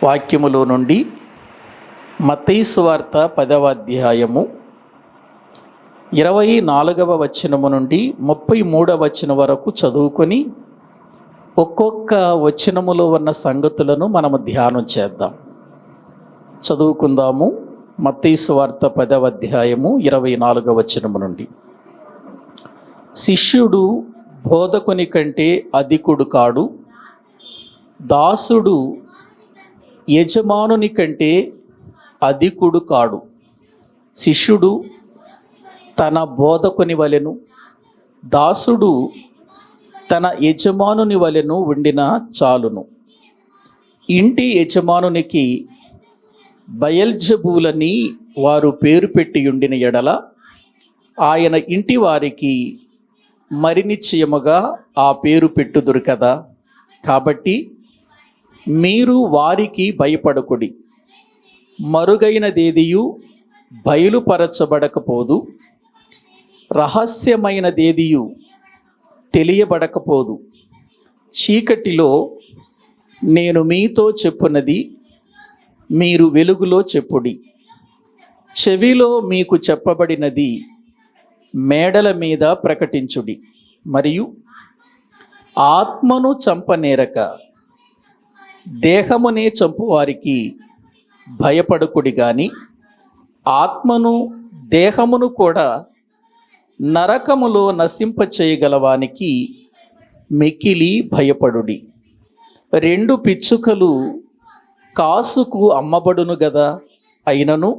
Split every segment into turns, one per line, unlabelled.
వాక్యములో నుండి మత్తయి సువార్త 10వ అధ్యాయము 24వ వచనము నుండి 33వ వచనం వరకు చదువుకొని ఒక్కొక్క వచనములో ఉన్న సంగతులను మనము ధ్యానం చేద్దాం. చదువుకుందాము. మత్తయి సువార్త 10వ అధ్యాయము 24వ వచనము నుండి. శిష్యుడు బోధకుని కంటే అధికుడు కాడు, దాసుడు యజమానుని కంటే అధికుడు కాడు. శిష్యుడు తన బోధకుని వలెను, దాసుడు తన యజమానుని వలెను ఉండిన చాలును. ఇంటి యజమానునికి బయల్జెబూలని వారు పేరు పెట్టి ఉండిన ఎడల ఆయన ఇంటి వారికి మరి నిశ్చయముగా ఆ పేరు పెట్టుదురు కదా. కాబట్టి మీరు వారికి భయపడకుడి. మరుగైనదేదియు బయలుపరచబడకపోదు, రహస్యమైనదేదియు తెలియబడకపోదు. చీకటిలో నేను మీతో చెప్పున్నది మీరు వెలుగులో చెప్పుడి. చెవిలో మీకు చెప్పబడినది మేడల మీద ప్రకటించుడి. మరియు ఆత్మను చంపనేరక దేహమునే చంపువారికి భయపడకుడి గాని ఆత్మను దేహమును కూడా నరకములో నశింపచేయగలవానికి మిక్కిలి భయపడుడి. 2 పిచ్చుకలు కాసుకు అమ్మబడును గదా, అయినను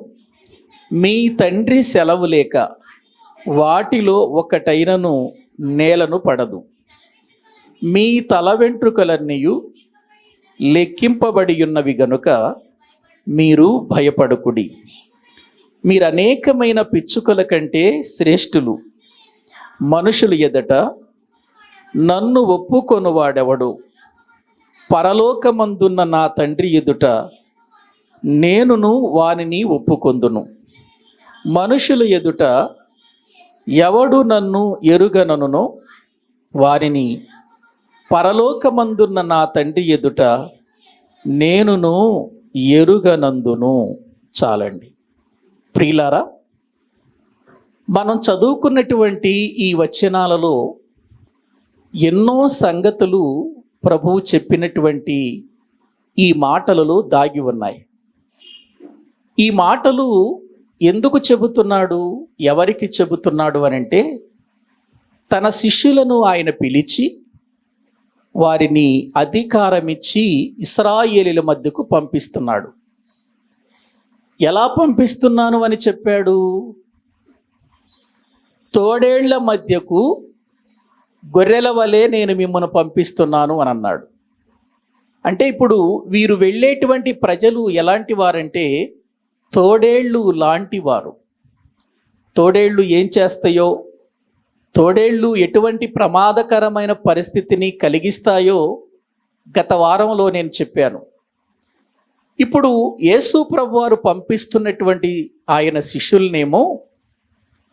మీ తండ్రి సెలవు లేక వాటిలో ఒకటైనను నేలను పడదు. మీ తల వెంట్రుకలన్నీయు లెక్కింపబడి ఉన్నవి గనుక మీరు భయపడకుడి. మీరు అనేకమైన పిచ్చుకల కంటే శ్రేష్ఠులు. మనుషులు ఎదుట నన్ను ఒప్పుకొనువాడెవడు? పరలోకమందున్న నా తండ్రి ఎదుట నేనును వానిని ఒప్పుకొందును. మనుషుల ఎదుట ఎవడు నన్ను ఎరుగననునో వారిని పరలోకమందున్న నా తండ్రి ఎదుట నేనును ఎరుగనందును. చాలండి. ప్రియులారా, మనం చదువుకున్నటువంటి ఈ వచనాలలో ఎన్నో సంగతులు ప్రభువు చెప్పినటువంటి ఈ మాటలలో దాగి ఉన్నాయి. ఈ మాటలు ఎందుకు చెబుతున్నాడు, ఎవరికి చెబుతున్నాడు అనంటే, తన శిష్యులను ఆయన పిలిచి వారిని అధికారమిచ్చి ఇశ్రాయేలీల మధ్యకు పంపిస్తున్నాడు. ఎలా పంపిస్తున్నాను అని చెప్పాడు? తోడేళ్ల మధ్యకు గొర్రెల వలె నేను మిమ్మల్ని పంపిస్తున్నాను అని అన్నాడు. అంటే ఇప్పుడు వీరు వెళ్ళేటువంటి ప్రజలు ఎలాంటి వారంటే తోడేళ్ళు లాంటి వారు. తోడేళ్ళు ఏం చేస్తాయో, తోడేళ్ళు ఎటువంటి ప్రమాదకరమైన పరిస్థితిని కలిగిస్తాయో గత వారంలో నేను చెప్పాను. ఇప్పుడు యేసు ప్రభువారు పంపిస్తున్నటువంటి ఆయన శిష్యులనేమో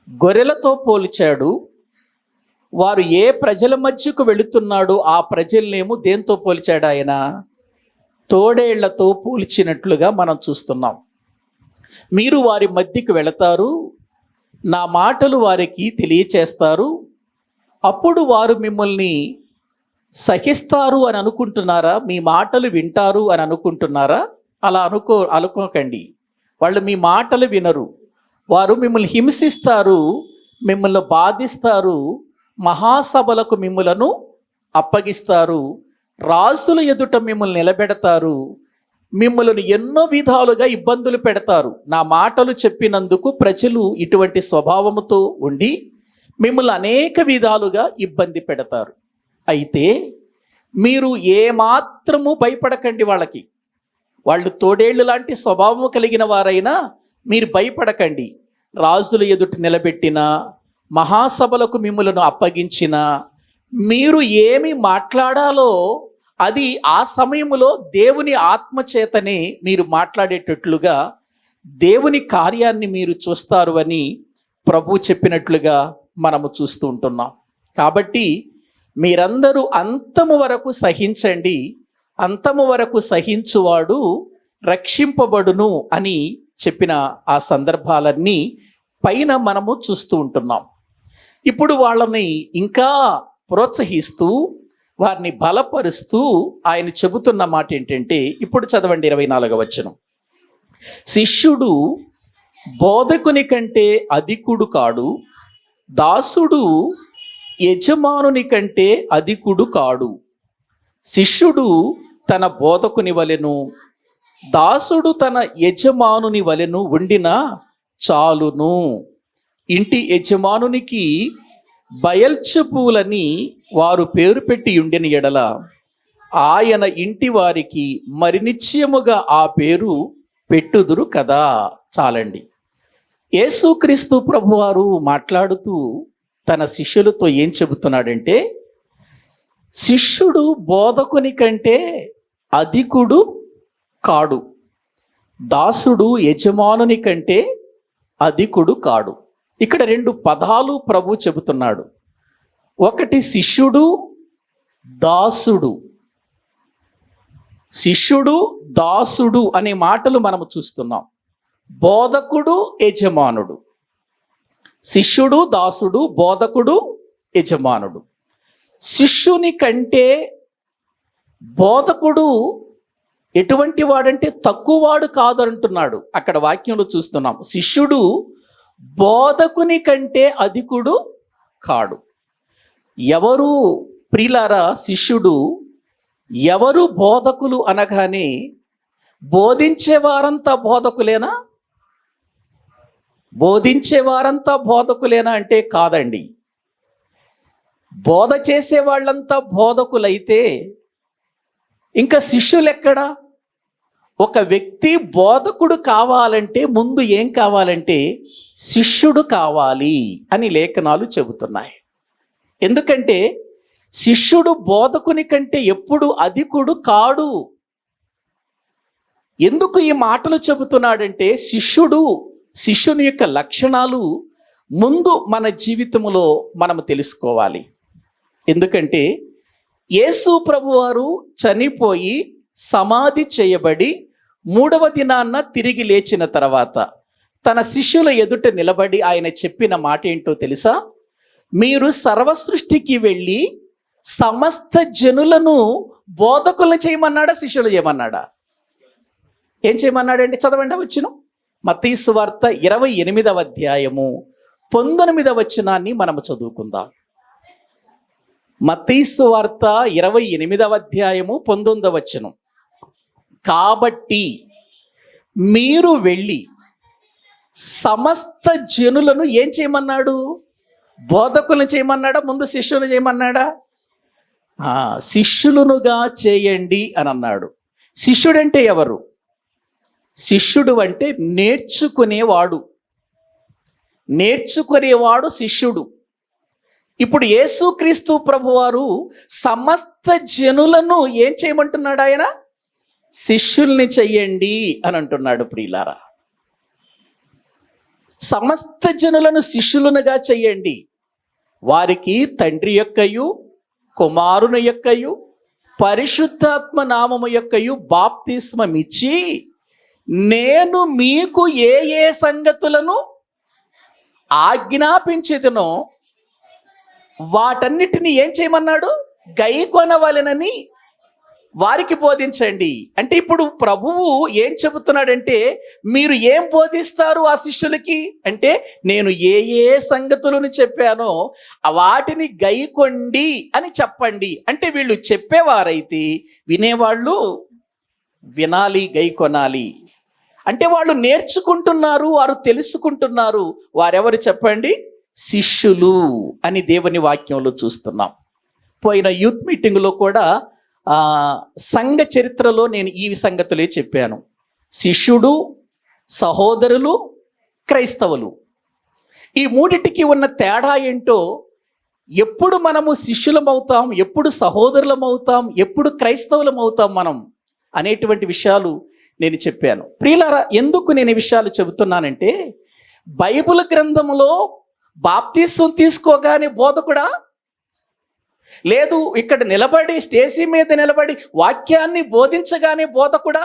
గొర్రెలతో పోల్చాడు. వారు ఏ ప్రజల మధ్యకు వెళుతున్నాడో ఆ ప్రజలనేమో దేంతో పోల్చాడు ఆయన? తోడేళ్లతో పోల్చినట్లుగా మనం చూస్తున్నాం. మీరు వారి మధ్యకు వెళతారు, నా మాటలు వారికి తెలియచేస్తారు, అప్పుడు వారు మిమ్మల్ని సహిస్తారు అని అనుకుంటున్నారా? మీ మాటలు వింటారు అని అనుకుంటున్నారా? అలా అనుకోకండి. వాళ్ళు మీ మాటలు వినరు. వారు మిమ్మల్ని హింసిస్తారు, మిమ్మల్ని బాధిస్తారు, మహాసభలకు మిమ్మలను అప్పగిస్తారు, రాజుల ఎదుట మిమ్మల్ని నిలబెడతారు, మిమ్మల్ని ఎన్నో విధాలుగా ఇబ్బందులు పెడతారు. నా మాటలు చెప్పినందుకు ప్రజలు ఇటువంటి స్వభావముతో ఉండి మిమ్మల్ని అనేక విధాలుగా ఇబ్బంది పెడతారు. అయితే మీరు ఏమాత్రము భయపడకండి. వాళ్ళు తోడేళ్ళు లాంటి స్వభావము కలిగిన వారైనా మీరు భయపడకండి. రాజుల ఎదుట నిలబెట్టిన, మహాసభలకు మిమ్మలను అప్పగించిన, మీరు ఏమి మాట్లాడాలో అది ఆ సమయంలో దేవుని ఆత్మచేతనే మీరు మాట్లాడేటట్లుగా దేవుని కార్యాన్ని మీరు చూస్తారు అని ప్రభు చెప్పినట్లుగా మనము చూస్తూ ఉంటున్నాం. కాబట్టి మీరందరూ అంతము వరకు సహించండి. అంతము వరకు సహించువాడు రక్షింపబడును అని చెప్పిన ఆ సందర్భాలన్నీ పైన మనము చూస్తూ ఉంటున్నాం. ఇప్పుడు వాళ్ళని ఇంకా ప్రోత్సహిస్తూ వారిని బలపరుస్తూ ఆయన చెబుతున్న మాట ఏంటంటే, ఇప్పుడు చదవండి 24వ వచనం. శిష్యుడు బోధకుని కంటే అధికుడు కాడు, దాసుడు యజమానుని కంటే అధికుడు కాడు. శిష్యుడు తన బోధకుని వలెను, దాసుడు తన యజమానుని వలెను ఉండినా చాలును. ఇంటి యజమానునికి బయల్చెబూలని వారు పేరు పెట్టి ఉండిన ఎడల ఆయన ఇంటి వారికి మరి నిశ్చయముగా ఆ పేరు పెట్టుదురు కదా. చాలండి. యేసుక్రీస్తు ప్రభువారు మాట్లాడుతూ తన శిష్యులతో ఏం చెబుతున్నాడంటే, శిష్యుడు బోధకుని కంటే అధికుడు కాడు, దాసుడు యజమానుని కంటే అధికుడు కాడు. ఇక్కడ 2 పదాలు ప్రభు చెబుతున్నాడు. ఒకటి శిష్యుడు, దాసుడు. శిష్యుడు, దాసుడు అనే మాటలు మనము చూస్తున్నాం. బోధకుడు, యజమానుడు. శిష్యుడు, దాసుడు, బోధకుడు, యజమానుడు. శిష్యుని కంటే బోధకుడు ఎటువంటి వాడంటే తక్కువవాడు కాదు అంటున్నాడు. అక్కడ వాక్యంలో చూస్తున్నాం. శిష్యుడు బోధకుని కంటే అధికుడు కాడు. ఎవరు ప్రియులారా శిష్యుడు, ఎవరు బోధకులు అనగానే బోధించేవారంతా బోధకులేనా? బోధించేవారంతా బోధకులేనా అంటే కాదండి. బోధ చేసే వాళ్ళంతా బోధకులైతే ఇంకా శిష్యులు ఎక్కడా? ఒక వ్యక్తి బోధకుడు కావాలంటే ముందు ఏం కావాలంటే శిష్యుడు కావాలి అని లేఖనాలు చెబుతున్నాయి. ఎందుకంటే శిష్యుడు బోధకుని కంటే ఎప్పుడు అధికుడు కాడు. ఎందుకు ఈ మాటలు చెబుతున్నాడంటే శిష్యుని యొక్క లక్షణాలు ముందు మన జీవితంలో మనము తెలుసుకోవాలి. ఎందుకంటే యేసు ప్రభువారు చనిపోయి సమాధి చేయబడి 3వ దినాన్న తిరిగి లేచిన తర్వాత తన శిష్యుల ఎదుట నిలబడి ఆయన చెప్పిన మాట ఏంటో తెలుసా? మీరు సర్వసృష్టికి వెళ్ళి సమస్త జనులను బోధకులు చేయమన్నాడా, శిష్యులు చేయమన్నాడా? ఏం చేయమన్నాడండి? చదవండి వచనం. మత్తయి సువార్త 28వ అధ్యాయము 19వ వచనాన్ని మనము చదువుకుందాం. మత్తయి సువార్త 28వ అధ్యాయము 19వ వచనం. కాబట్టి మీరు వెళ్ళి సమస్త జనులను ఏం చేయమన్నాడు? బోధకులను చేయమన్నాడా, ముందు శిష్యులను చేయమన్నాడా? శిష్యులనుగా చేయండి అని అన్నాడు. శిష్యుడంటే ఎవరు? శిష్యుడు అంటే నేర్చుకునేవాడు. నేర్చుకునేవాడు శిష్యుడు. ఇప్పుడు యేసుక్రీస్తు ప్రభువారు సమస్త జనులను ఏం చేయమంటున్నాడు? ఆయన శిష్యుల్ని చెయ్యండి అని అంటున్నాడు. ప్రియులారా, సమస్త జనులను శిష్యులనుగా చెయ్యండి. వారికి తండ్రి యొక్కయు కుమారుని యొక్కయు పరిశుద్ధాత్మ నామము యొక్కయు బాప్తిస్మమిచ్చి నేను మీకు ఏ ఏ సంగతులను ఆజ్ఞాపించేదనో వాటన్నిటిని ఏం చేయమన్నాడు? గైకొనవలెనని వారికి బోధించండి. అంటే ఇప్పుడు ప్రభువు ఏం చెబుతున్నాడంటే, మీరు ఏం బోధిస్తారు ఆ శిష్యులకి అంటే, నేను ఏ ఏ సంగతులను చెప్పానో వాటిని గైకొండి అని చెప్పండి. అంటే వీళ్ళు చెప్పేవారైతే వినేవాళ్ళు వినాలి, గైకొనాలి. అంటే వాళ్ళు నేర్చుకుంటున్నారు, వారు తెలుసుకుంటున్నారు. వారెవరు చెప్పండి? శిష్యులు అని దేవుని వాక్యంలో చూస్తున్నాం. పోయిన యూత్ మీటింగ్లో కూడా సంఘ చరిత్రలో నేను ఈ సంగతులే చెప్పాను. శిష్యుడు, సహోదరులు, క్రైస్తవులు, ఈ మూడిటికి ఉన్న తేడా ఏంటో, ఎప్పుడు మనము శిష్యులమవుతాం, ఎప్పుడు సహోదరులమవుతాం, ఎప్పుడు క్రైస్తవులమవుతాం మనం అనేటువంటి విషయాలు నేను చెప్పాను. ప్రియులారా, ఎందుకు నేను ఈ విషయాలు చెబుతున్నానంటే, బైబిల్ గ్రంథంలో బాప్తిసం తీసుకోగానే బోధకుడా? లేదు, ఇక్కడ నిలబడి స్టేజీ మీద నిలబడి వాక్యాన్ని బోధించగానే బోధకుడా?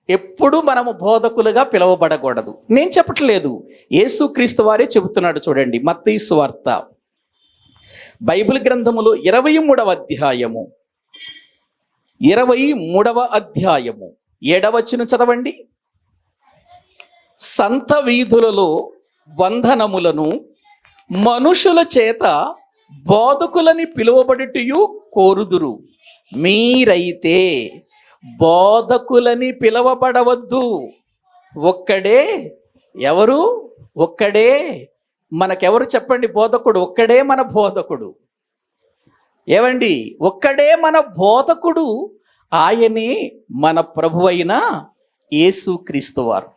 ఎప్పుడు మనము బోధకులుగా పిలువబడకూడదు. నేను చెప్పట్లేదు, యేసుక్రీస్తు వారే చెబుతున్నాడు. చూడండి, మత్తయి సువార్త బైబిల్ గ్రంథములో 23వ అధ్యాయము 7వ వచనం చదవండి. సంత వీధులలో వందనములను మనుషుల చేత బోధకులని పిలువబడుటయు కోరుదురు, మీరైతే బోధకులని పిలవబడవద్దు. ఒక్కడే. ఎవరు? ఒక్కడే. మనకెవరు చెప్పండి బోధకుడు? ఒక్కడే మన బోధకుడు. ఏమండి? ఒక్కడే మన బోధకుడు. ఆయనే మన ప్రభువైన యేసుక్రీస్తు వారు.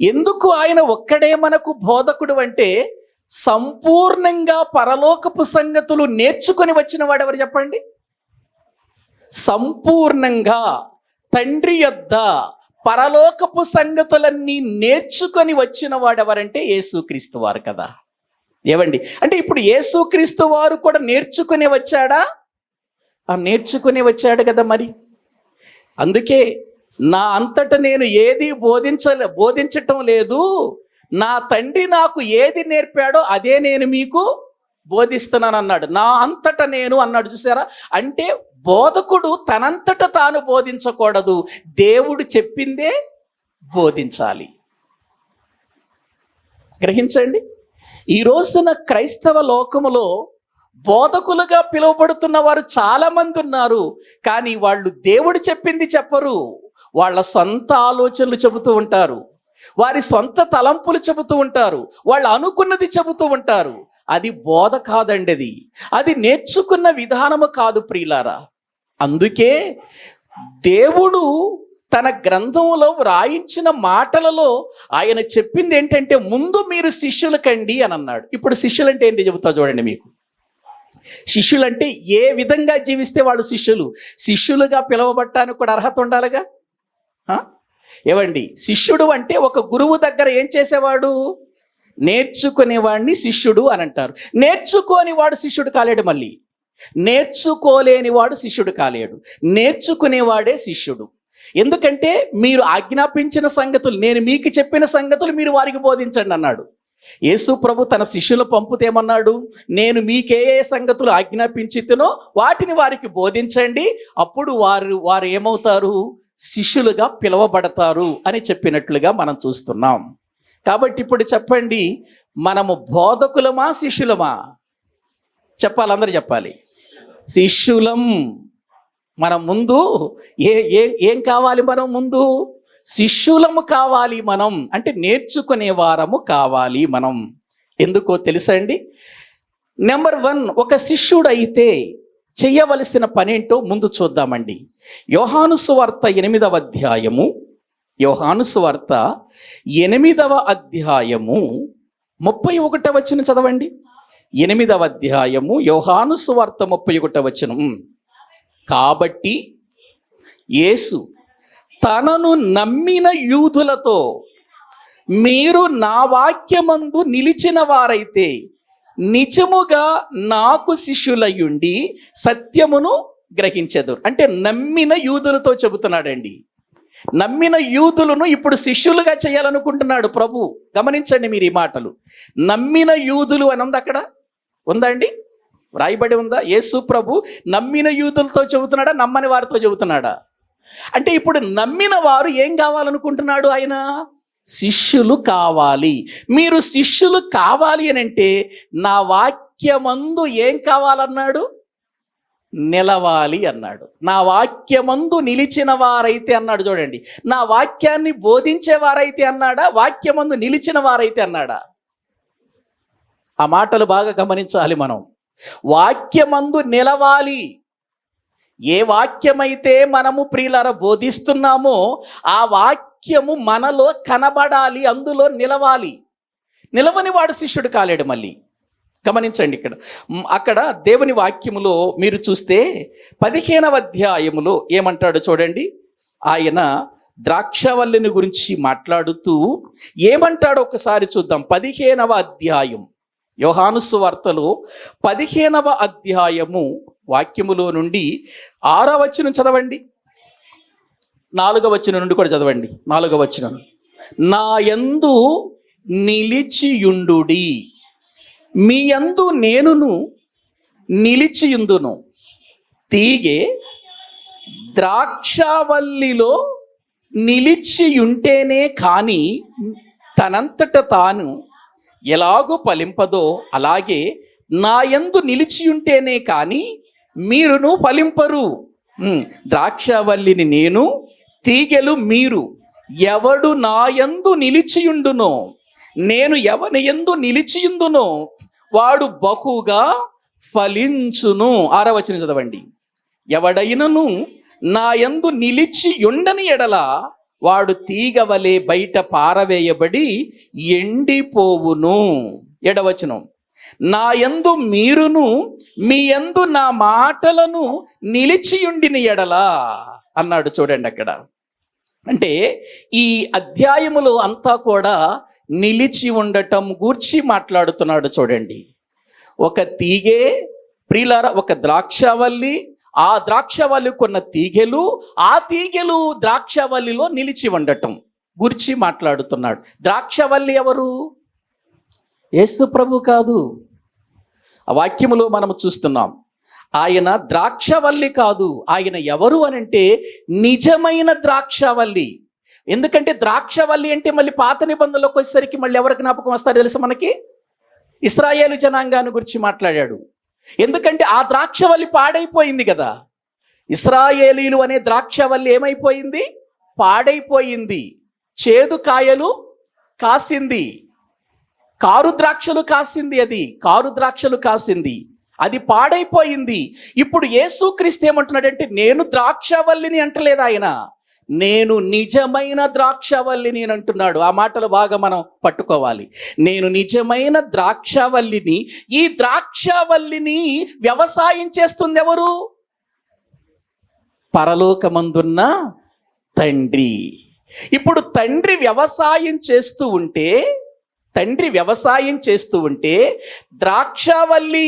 ఎందుకు ఆయన ఒక్కడే మనకు బోధకుడు అంటే, సంపూర్ణంగా పరలోకపు సంగతులు నేర్చుకొని వచ్చిన వాడు ఎవరు చెప్పండి? సంపూర్ణంగా తండ్రి యొద్ద పరలోకపు సంగతులన్నీ నేర్చుకొని వచ్చిన వాడెవరంటే యేసుక్రీస్తు వారు కదా. ఏవండి? అంటే ఇప్పుడు యేసుక్రీస్తు వారు కూడా నేర్చుకుని వచ్చాడా? నేర్చుకుని వచ్చాడు కదా. మరి అందుకే నా అంతట నేను ఏది బోధించటం లేదు, నా తండ్రి నాకు ఏది నేర్పాడో అదే నేను మీకు బోధిస్తున్నాను అన్నాడు. నా అంతట నేను అన్నాడు. చూసారా? అంటే బోధకుడు తనంతట తాను బోధించకూడదు, దేవుడు చెప్పిందే బోధించాలి. గ్రహించండి. ఈ రోజున క్రైస్తవ లోకములో బోధకులుగా పిలువబడుతున్న వారు చాలా మంది ఉన్నారు. కానీ వాళ్ళు దేవుడు చెప్పింది చెప్పరు. వాళ్ళ సొంత ఆలోచనలు చెబుతూ ఉంటారు, వారి సొంత తలంపులు చెబుతూ ఉంటారు, వాళ్ళు అనుకున్నది చెబుతూ ఉంటారు. అది బోధ కాదండి. అది నేర్చుకున్న విధానము కాదు ప్రియులారా. అందుకే దేవుడు తన గ్రంథంలో వ్రాయించిన మాటలలో ఆయన చెప్పింది ఏంటంటే, ముందు మీరు శిష్యులు కండి అని అన్నాడు. ఇప్పుడు శిష్యులు అంటే ఏంటి చెబుతా చూడండి మీకు. శిష్యులంటే ఏ విధంగా జీవిస్తే వాళ్ళు శిష్యులు. శిష్యులుగా పిలువబడటానికి కూడా అర్హత ఉండాలిగా. ఏవండి? శిష్యుడు అంటే ఒక గురువు దగ్గర ఏం చేసేవాడు? నేర్చుకునేవాడిని శిష్యుడు అని అంటారు. నేర్చుకోని వాడు శిష్యుడు కాలేడు. మళ్ళీ నేర్చుకోలేని వాడు శిష్యుడు కాలేడు. నేర్చుకునేవాడే శిష్యుడు. ఎందుకంటే మీరు ఆజ్ఞాపించిన సంగతులు, నేను మీకు చెప్పిన సంగతులు మీరు వారికి బోధించండి అన్నాడు. యేసు ప్రభు తన శిష్యులు పంపుతేమన్నాడు? నేను మీకే సంగతులు ఆజ్ఞాపించితునో వాటిని వారికి బోధించండి, అప్పుడు వారు ఏమవుతారు? శిష్యులుగా పిలువబడతారు అని చెప్పినట్లుగా మనం చూస్తున్నాం. కాబట్టి ఇప్పుడు చెప్పండి, మనము బోధకులమా శిష్యులమా? చెప్పాలి, అందరూ చెప్పాలి. శిష్యులం. మనం ముందు ఏం కావాలి? మనం ముందు శిష్యులము కావాలి. మనం అంటే నేర్చుకునే వారము కావాలి మనం. ఎందుకో తెలుసా అండి? నెంబర్ 1, ఒక శిష్యుడు అయితే చెయ్యవలసిన పనేంటో ముందు చూద్దామండి. యోహాను సువార్త 8వ అధ్యాయము, యోహాను సువార్త 8వ అధ్యాయము 31వ వచనం చదవండి. 8వ అధ్యాయము యోహాను సువార్త 31వ వచనం. కాబట్టి యేసు తనను నమ్మిన యూదులతో, మీరు నా వాక్యమందు నిలిచిన వారైతే నిజముగా నాకు శిష్యులయ్యుండి సత్యమును గ్రహించెదరు. అంటే నమ్మిన యూదులతో చెబుతున్నాడండి. నమ్మిన యూదులను ఇప్పుడు శిష్యులుగా చేయాలనుకుంటున్నాడు ప్రభు. గమనించండి మీరు ఈ మాటలు. నమ్మిన యూదులు అని ఉంది, అక్కడ ఉందా అండి? వ్రాయబడి ఉందా? యేసు ప్రభు నమ్మిన యూదులతో చెబుతున్నాడా, నమ్మని వారితో చెబుతున్నాడా? అంటే ఇప్పుడు నమ్మిన వారు ఏం కావాలనుకుంటున్నాడు ఆయన? శిష్యులు కావాలి. మీరు శిష్యులు కావాలి అని అంటే నా వాక్యమందు ఏం కావాలన్నాడు? నిలవాలి అన్నాడు. నా వాక్యమందు నిలిచిన వారైతే అన్నాడు. చూడండి, నా వాక్యాన్ని బోధించేవారైతే అన్నాడా, వాక్యమందు నిలిచిన వారైతే అన్నాడా? ఆ మాటలు బాగా గమనించాలి మనం. వాక్యమందు నిలవాలి. ఏ వాక్యమైతే మనము ప్రియులారా బోధిస్తున్నామో ఆ వాక్యము మనలో కనబడాలి, అందులో నిలవాలి. నిలవని వాడు శిష్యుడు కాలేడు. మళ్ళీ గమనించండి, అక్కడ దేవుని వాక్యములో మీరు చూస్తే 15వ అధ్యాయములో ఏమంటాడు చూడండి. ఆయన ద్రాక్షవల్లిని గురించి మాట్లాడుతూ ఏమంటాడో ఒకసారి చూద్దాం. 15వ అధ్యాయం యోహాను సువార్తలో 15వ అధ్యాయము వాక్యములో నుండి 6వ వచనం చదవండి. 4వ వచనం నుండి కూడా చదవండి. 4వ వచనం, నా యందు నిలిచియుండుడి, మీ యందు నేనును నిలిచియుందును. తీగె ద్రాక్షావల్లిలో నిలిచియుంటేనే కాని తనంతట తాను ఎలాగూ ఫలింపదో, అలాగే నా యందు నిలిచియుంటేనే కానీ మీరును ఫలింపరు. ద్రాక్షావల్లిని నేను, తీగెలు మీరు. ఎవడు నా యందు నిలిచియుండునో, నేను ఎవని యందు నిలిచియుందునో వాడు బహుగా ఫలించును. 6వ వచనం చదవండి, ఎవడైనను నా యందు నిలిచియుండని ఎడల వాడు తీగ వలె బయట పారవేయబడి ఎండిపోవును. 7వ వచనం, నా యందు మీరును మీ యందు నా మాటలను నిలిచియుండిన ఎడల అన్నాడు. చూడండి అక్కడ, అంటే ఈ అధ్యాయములో అంతా కూడా నిలిచి ఉండటం గూర్చి మాట్లాడుతున్నాడు. చూడండి, ఒక తీగె ప్రియులారా, ఒక ద్రాక్షావల్లి, ఆ ద్రాక్షావల్లి కొన్న తీగెలు, ఆ తీగెలు ద్రాక్షావల్లిలో నిలిచి ఉండటం గురించి మాట్లాడుతున్నాడు. ద్రాక్షావల్లి ఎవరు? యేసు ప్రభు కాదు. ఆ వాక్యములో మనము చూస్తున్నాం, ఆయన ద్రాక్షావల్లి కాదు. ఆయన ఎవరు అనంటే నిజమైన ద్రాక్షావల్లి. ఎందుకంటే ద్రాక్షావల్లి అంటే మళ్ళీ పాత నిబంధనలోకి వచ్చేసరికి మళ్ళీ ఎవరి జ్ఞాపకం వస్తారో తెలుసా మనకి? ఇశ్రాయేలు జనాంగాన్ని గురించి మాట్లాడాడు. ఎందుకంటే ఆ ద్రాక్షవల్లి పాడైపోయింది కదా. ఇశ్రాయేలీలు అనే ద్రాక్షవల్లి ఏమైపోయింది? పాడైపోయింది. చేదు కాయలు కాసింది, కారు ద్రాక్షలు కాసింది, అది కారు ద్రాక్షలు కాసింది, అది పాడైపోయింది. ఇప్పుడు యేసుక్రీస్తు ఏమంటున్నాడంటే నేను ద్రాక్షవల్లిని అంటలేదు ఆయన, నేను నిజమైన ద్రాక్షవల్లిని అని అంటున్నాడు. ఆ మాటలు బాగా మనం పట్టుకోవాలి. నేను నిజమైన ద్రాక్షవల్లిని. ఈ ద్రాక్షవల్లిని వ్యవసాయం చేస్తుంది ఎవరు? పరలోకమందున్న తండ్రి. ఇప్పుడు తండ్రి వ్యవసాయం చేస్తూ ఉంటే ద్రాక్షవల్లి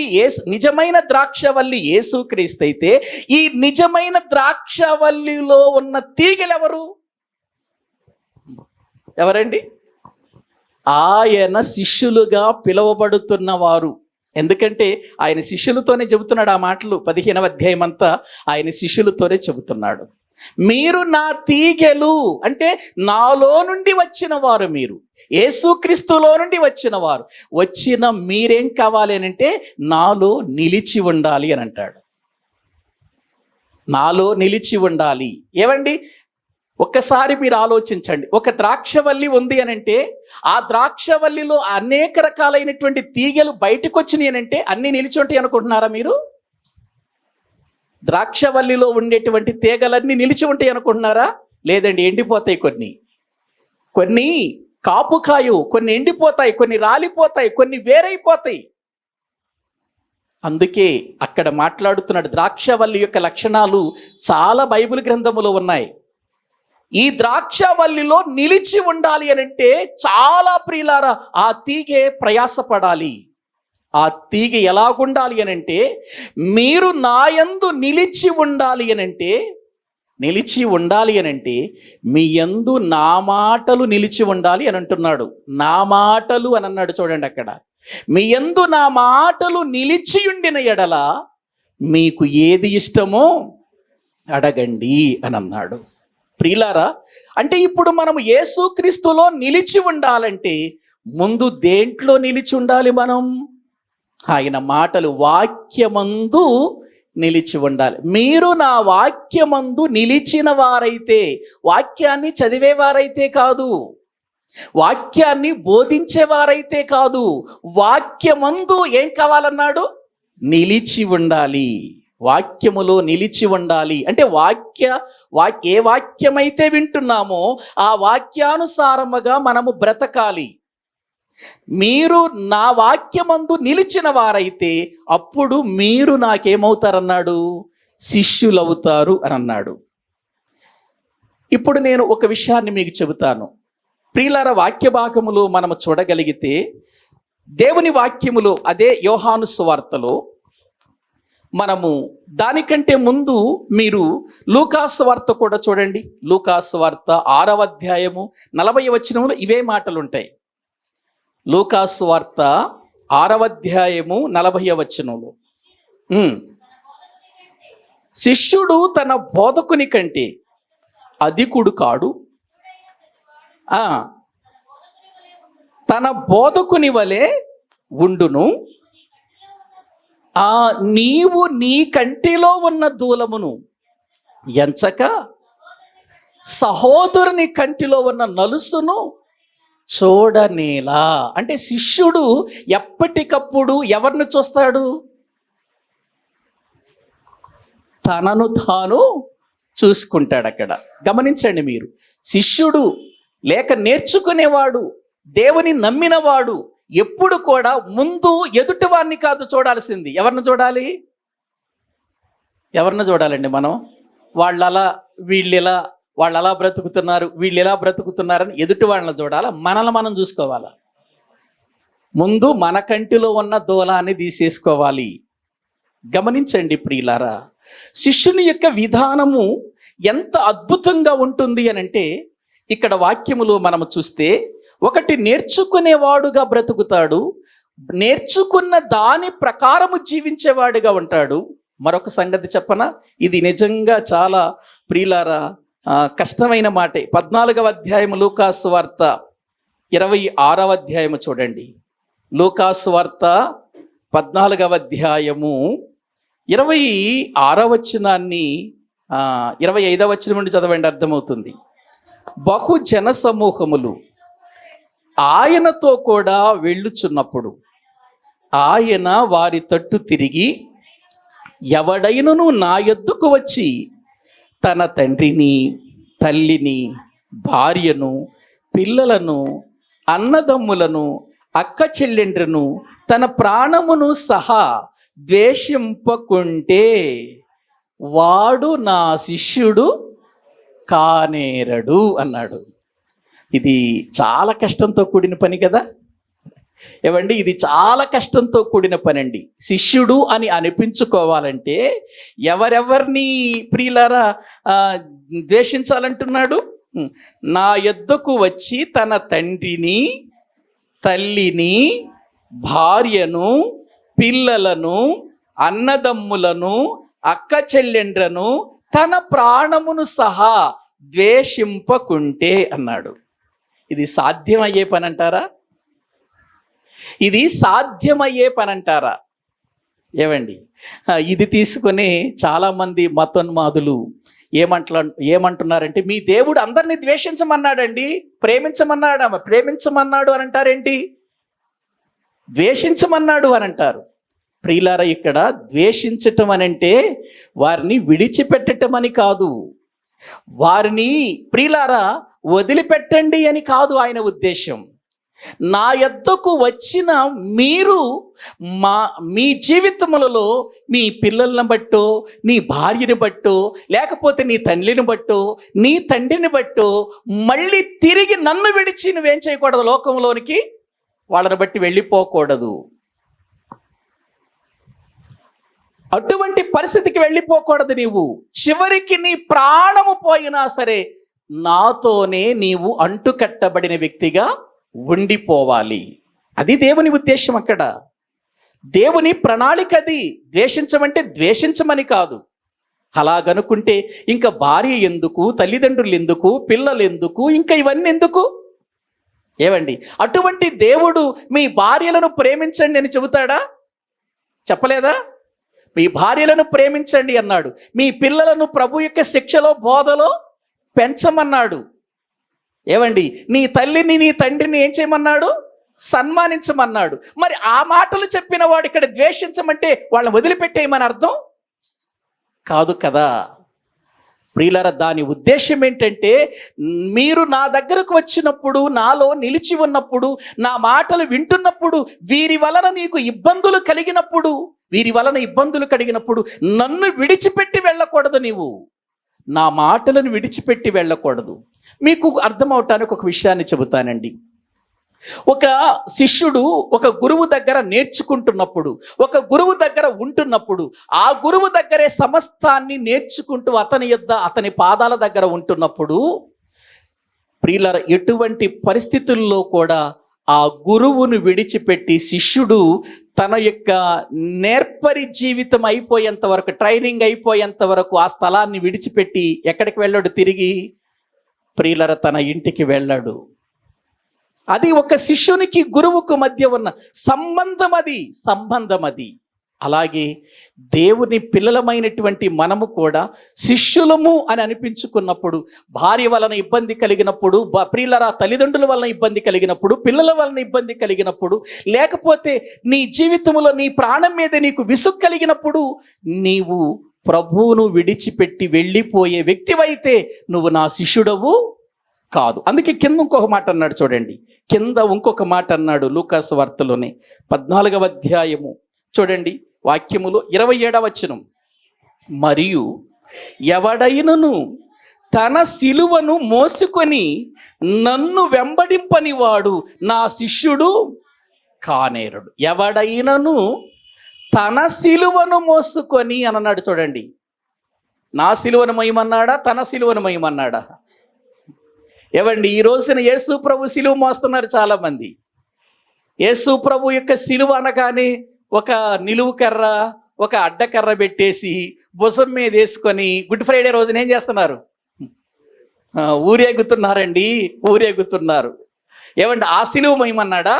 నిజమైన ద్రాక్షవల్లి యేసుక్రీస్తు అయితే ఈ నిజమైన ద్రాక్షవల్లిలో ఉన్న తీగలు ఎవరండి? ఆయన శిష్యులుగా పిలువబడుతున్నవారు. ఎందుకంటే ఆయన శిష్యులతోనే చెబుతున్నాడు ఆ మాటలు. 15వ అధ్యాయం అంతా ఆయన శిష్యులతోనే చెబుతున్నాడు. మీరు నా తీగెలు అంటే నాలో నుండి వచ్చిన వారు, మీరు యేసుక్రీస్తులో నుండి వచ్చిన వారు. వచ్చిన మీరేం కావాలి అని అంటే నాలో నిలిచి ఉండాలి అని అంటాడు. నాలో నిలిచి ఉండాలి. ఏవండి, ఒక్కసారి మీరు ఆలోచించండి. ఒక ద్రాక్షవల్లి ఉంది అని అంటే ఆ ద్రాక్షవల్లిలో అనేక రకాలైనటువంటి తీగలు బయటకు వచ్చినాయి అని అంటే అన్నీ నిలిచి ఉంటాయి అనుకుంటున్నారా మీరు? ద్రాక్షవల్లిలో ఉండేటువంటి తీగలన్నీ నిలిచి ఉంటాయి అనుకుంటున్నారా? లేదండి, ఎండిపోతాయి. కొన్ని కాపు కాయు, కొన్ని ఎండిపోతాయి, కొన్ని రాలిపోతాయి, కొన్ని వేరైపోతాయి. అందుకే అక్కడ మాట్లాడుతున్నాడు. ద్రాక్షవల్లి యొక్క లక్షణాలు చాలా బైబిల్ గ్రంథములో ఉన్నాయి. ఈ ద్రాక్షవల్లిలో నిలిచి ఉండాలి అని అంటే చాలా ప్రియులారా ఆ తీగె ప్రయాసపడాలి. ఆ తీగ ఎలాగుండాలి అని అంటే మీరు నాయందు నిలిచి ఉండాలి అని అంటే మీ యందు నా మాటలు నిలిచి ఉండాలి అని అంటున్నాడు. నా మాటలు అని అన్నాడు. చూడండి అక్కడ, మీ యందు నా మాటలు నిలిచి ఉండిన ఎడల మీకు ఏది ఇష్టమో అడగండి అని అన్నాడు. ప్రియులారా, అంటే ఇప్పుడు మనం యేసుక్రీస్తులో నిలిచి ఉండాలంటే ముందు దేంట్లో నిలిచి ఉండాలి? మనం ఆయన మాటలు, వాక్యమందు నిలిచి ఉండాలి. మీరు నా వాక్యమందు నిలిచిన వారైతే, వాక్యాన్ని చదివేవారైతే కాదు, వాక్యాన్ని బోధించేవారైతే కాదు, వాక్యమందు ఏం కావాలన్నాడు? నిలిచి ఉండాలి. వాక్యములో నిలిచి ఉండాలి అంటే ఏ వాక్యమైతే వింటున్నామో ఆ వాక్యానుసారముగా మనము బ్రతకాలి. మీరు నా వాక్యమందు నిలిచిన వారైతే అప్పుడు మీరు నాకేమవుతారన్నాడు? శిష్యులవుతారు అని అన్నాడు. ఇప్పుడు నేను ఒక విషయాన్ని మీకు చెబుతాను. ప్రియులార, వాక్య భాగములో మనము చూడగలిగితే దేవుని వాక్యములో, అదే యోహాను సువార్తలో మనము దానికంటే ముందు మీరు లూకాసు వార్త కూడా చూడండి. లూకాసు వార్త 6వ అధ్యాయము 40వ వచనంలో ఇవే మాటలు ఉంటాయి. లూకాసు వార్త 6వ అధ్యాయము 40వ వచనంలో శిష్యుడు తన బోధకుని కంటే అధికుడు కాడు, తన బోధకుని వలె ఉండును. నీవు నీ కంటిలో ఉన్న దూలమును ఎంచక సహోదరుని కంటిలో ఉన్న నలుసును చూడనేలా. అంటే శిష్యుడు ఎప్పటికప్పుడు ఎవరిని చూస్తాడు? తనను తాను చూసుకుంటాడు. అక్కడ గమనించండి మీరు. శిష్యుడు లేక నేర్చుకునేవాడు, దేవుని నమ్మినవాడు ఎప్పుడు కూడా ముందు ఎదుటివారిని కాదు చూడాల్సింది. ఎవరిని చూడాలి? ఎవరిని చూడాలండి మనం? వాళ్ళలా వీళ్ళెలా, వాళ్ళు అలా బ్రతుకుతున్నారు, వీళ్ళు ఎలా బ్రతుకుతున్నారని ఎదుటి వాళ్ళని చూడాలా? మనల్ని మనం చూసుకోవాలా? ముందు మన కంటిలో ఉన్న దూలాన్ని తీసేసుకోవాలి. గమనించండి ప్రియులారా, శిష్యుని యొక్క విధానము ఎంత అద్భుతంగా ఉంటుంది అని అంటే, ఇక్కడ వాక్యములో మనము చూస్తే, ఒకటి నేర్చుకునేవాడుగా బ్రతుకుతాడు, నేర్చుకున్న దాని ప్రకారము జీవించేవాడుగా ఉంటాడు. మరొక సంగతి చెప్పనా, ఇది నిజంగా చాలా ప్రియులారా కష్టమైన మాటే. 14వ అధ్యాయము లూకాసు వార్త 26వ అధ్యాయము చూడండి. లూకాసు వార్త 14వ అధ్యాయము 26వ వచనాన్ని 25వ వచనం నుండి చదవండి, అర్థమవుతుంది. బహు జన సమూహములు ఆయనతో కూడా వెళ్ళుచున్నప్పుడు ఆయన వారి తట్టు తిరిగి, ఎవడైనను నా యొద్దకు వచ్చి తన తండ్రిని, తల్లిని, భార్యను, పిల్లలను, అన్నదమ్ములను, అక్క చెల్లెండ్రను, తన ప్రాణమును సహా ద్వేషింపకుంటే వాడు నా శిష్యుడు కానేరడు అన్నాడు. ఇది చాలా కష్టంతో కూడిన పని కదా ఏవండి? ఇది చాలా కష్టంతో కూడిన పని అండి. శిష్యుడు అని అనిపించుకోవాలంటే ఎవరెవరిని ప్రియులారా ద్వేషించాలంటున్నాడు? నా యొద్దకు వచ్చి తన తండ్రిని, తల్లిని, భార్యను, పిల్లలను, అన్నదమ్ములను, అక్క చెల్లెండ్రను, తన ప్రాణమును సహా ద్వేషింపకుంటే అన్నాడు. ఇది సాధ్యమయ్యే పని అంటారా? ఇది సాధ్యమయ్యే పని అంటారా? ఏవండి, ఇది తీసుకుని చాలామంది మతోన్మాదులు ఏమంటున్నారంటే, మీ దేవుడు అందరినీ ద్వేషించమన్నాడండి, ప్రేమించమన్నాడు అని అంటారేంటి? ద్వేషించమన్నాడు అని అంటారు. ప్రియులారా, ఇక్కడ ద్వేషించటం అని అంటే వారిని విడిచిపెట్టటం అని కాదు, వారిని ప్రియులారా వదిలిపెట్టండి అని కాదు ఆయన ఉద్దేశం. నా యొద్దకు వచ్చిన మీరు మీ జీవితములలో మీ పిల్లలను బట్టో, నీ భార్యని బట్టో, లేకపోతే నీ తల్లిని బట్టో, నీ తండ్రిని బట్టో మళ్ళీ తిరిగి నన్ను విడిచి నువ్వేం చేయకూడదు? లోకంలోనికి వాళ్ళని బట్టి వెళ్ళిపోకూడదు. అటువంటి పరిస్థితికి వెళ్ళిపోకూడదు. నీవు చివరికి నీ ప్రాణము పోయినా సరే నాతోనే నీవు అంటుకట్టబడిన వ్యక్తిగా ఉండిపోవాలి. అది దేవుని ఉద్దేశం. అక్కడ దేవుని ప్రణాళిక అది. ద్వేషించమంటే ద్వేషించమని కాదు. అలాగనుకుంటే ఇంకా భార్య ఎందుకు, తల్లిదండ్రులు ఎందుకు, పిల్లలు ఎందుకు, ఇంకా ఇవన్నీ ఎందుకు? ఏవండి, అటువంటి దేవుడు మీ భార్యలను ప్రేమించండి అని చెబుతాడా? చెప్పలేదా? మీ భార్యలను ప్రేమించండి అన్నాడు. మీ పిల్లలను ప్రభు యొక్క శిక్షలో, బోధలో పెంచమన్నాడు. ఏవండి, నీ తల్లిని, నీ తండ్రిని ఏం చేయమన్నాడు? సన్మానించమన్నాడు. మరి ఆ మాటలు చెప్పిన వాడు ఇక్కడ ద్వేషించమంటే వాళ్ళని వదిలిపెట్టేయమని అర్థం కాదు కదా ప్రియులారా. దాని ఉద్దేశం ఏంటంటే, మీరు నా దగ్గరకు వచ్చినప్పుడు, నాలో నిలిచి ఉన్నప్పుడు, నా మాటలు వింటున్నప్పుడు, వీరి వలన ఇబ్బందులు కలిగినప్పుడు నన్ను విడిచిపెట్టి వెళ్ళకూడదు. నీవు నా మాటలను విడిచిపెట్టి వెళ్ళకూడదు. మీకు అర్థమవటానికి ఒక విషయాన్ని చెబుతానండి. ఒక శిష్యుడు ఒక గురువు దగ్గర నేర్చుకుంటున్నప్పుడు, ఒక గురువు దగ్గర ఉంటున్నప్పుడు, ఆ గురువు దగ్గరే సమస్తాన్ని నేర్చుకుంటూ అతని పాదాల దగ్గర ఉంటున్నప్పుడు, ప్రియులారా, ఎటువంటి పరిస్థితుల్లో కూడా ఆ గురువును విడిచిపెట్టి శిష్యుడు తన యొక్క నేర్పరి జీవితం అయిపోయేంత వరకు, ట్రైనింగ్ అయిపోయేంత వరకు ఆ స్థలాన్ని విడిచిపెట్టి ఎక్కడికి వెళ్ళాడు? తిరిగి ప్రియులారా, తన ఇంటికి వెళ్ళాడు. అది ఒక శిష్యునికి గురువుకు మధ్య ఉన్న సంబంధం అది. అలాగే దేవుని పిల్లలమైనటువంటి మనము కూడా శిష్యులము అని అనిపించుకున్నప్పుడు, భార్య వలన ఇబ్బంది కలిగినప్పుడు, ప్రియులరా తల్లిదండ్రుల వలన ఇబ్బంది కలిగినప్పుడు, పిల్లల వలన ఇబ్బంది కలిగినప్పుడు, లేకపోతే నీ జీవితంలో నీ ప్రాణం మీద నీకు విసుగు కలిగినప్పుడు, నీవు ప్రభువును విడిచిపెట్టి వెళ్ళిపోయే వ్యక్తివైతే నువ్వు నా శిష్యుడవు కాదు. అందుకే కింద ఇంకొక మాట అన్నాడు చూడండి. ఇంకొక మాట అన్నాడు లూకాసు వార్తలోనే 14వ అధ్యాయము చూడండి, వాక్యములో 27వ వచనం. మరియు ఎవడైనను తన సిలువను మోసుకొని నన్ను వెంబడింపని వాడు నా శిష్యుడు కానేరడు. ఎవడైనను తన సిలువను మోసుకొని అని అన్నాడు చూడండి. నా సిలువను మోయమన్నాడా? తన సిలువను మోయమన్నాడా? ఏవండి, ఈ రోజున యేసు ప్రభు సిలువ మోస్తున్నారు చాలామంది. యేసు ప్రభు యొక్క సిలువ అనగానే ఒక నిలువు కర్ర, ఒక అడ్డకర్ర పెట్టేసి భుజం మీద వేసుకొని గుడ్ ఫ్రైడే రోజున ఏం చేస్తున్నారు? ఊరేగుతున్నారు. ఏవండి, ఆ సిలువ మహిమన్నాడా